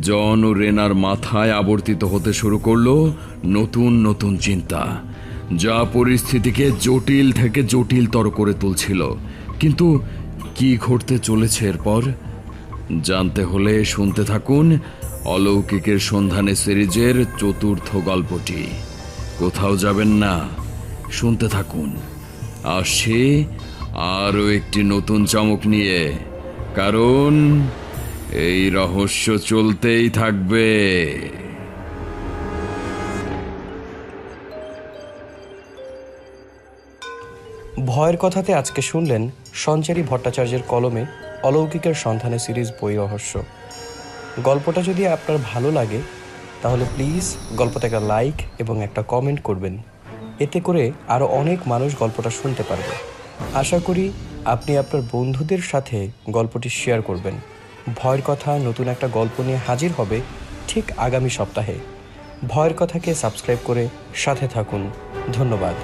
[SPEAKER 2] জন ও রেনার মাথায় আবর্তিত হতে শুরু করলো নতুন নতুন চিন্তা, যা পরিস্থিতিকে জটিল থেকে জটিলতর করে তুলছিল। কিন্তু কি ঘটতে চলেছে এরপর জানতে হলে শুনতে থাকুন অলৌকিকের সন্ধানে সিরিজের চতুর্থ গল্পটি। কোথাও যাবেন না, শুনতে থাকুন। আসছে আরও একটি নতুন চমক নিয়ে, কারণ এই রহস্য চলতেই থাকবে।
[SPEAKER 1] ভয়ের কথাতে আজকে শুনলেন সঞ্চারী ভট্টাচার্যের কলমে অলৌকিকের সন্ধানে সিরিজ বই রহস্য। গল্পটা যদি আপনার ভালো লাগে তাহলে প্লিজ গল্পটাকে লাইক এবং একটা কমেন্ট করবেন, এতে করে আরও অনেক মানুষ গল্পটা শুনতে পারবে। আশা করি আপনি আপনার বন্ধুদের সাথে গল্পটি শেয়ার করবেন। ভয়ের কথা নতুন একটা গল্প নিয়ে হাজির হবে ঠিক আগামী সপ্তাহে। ভয়ের কথাকে সাবস্ক্রাইব করে সাথে থাকুন। ধন্যবাদ।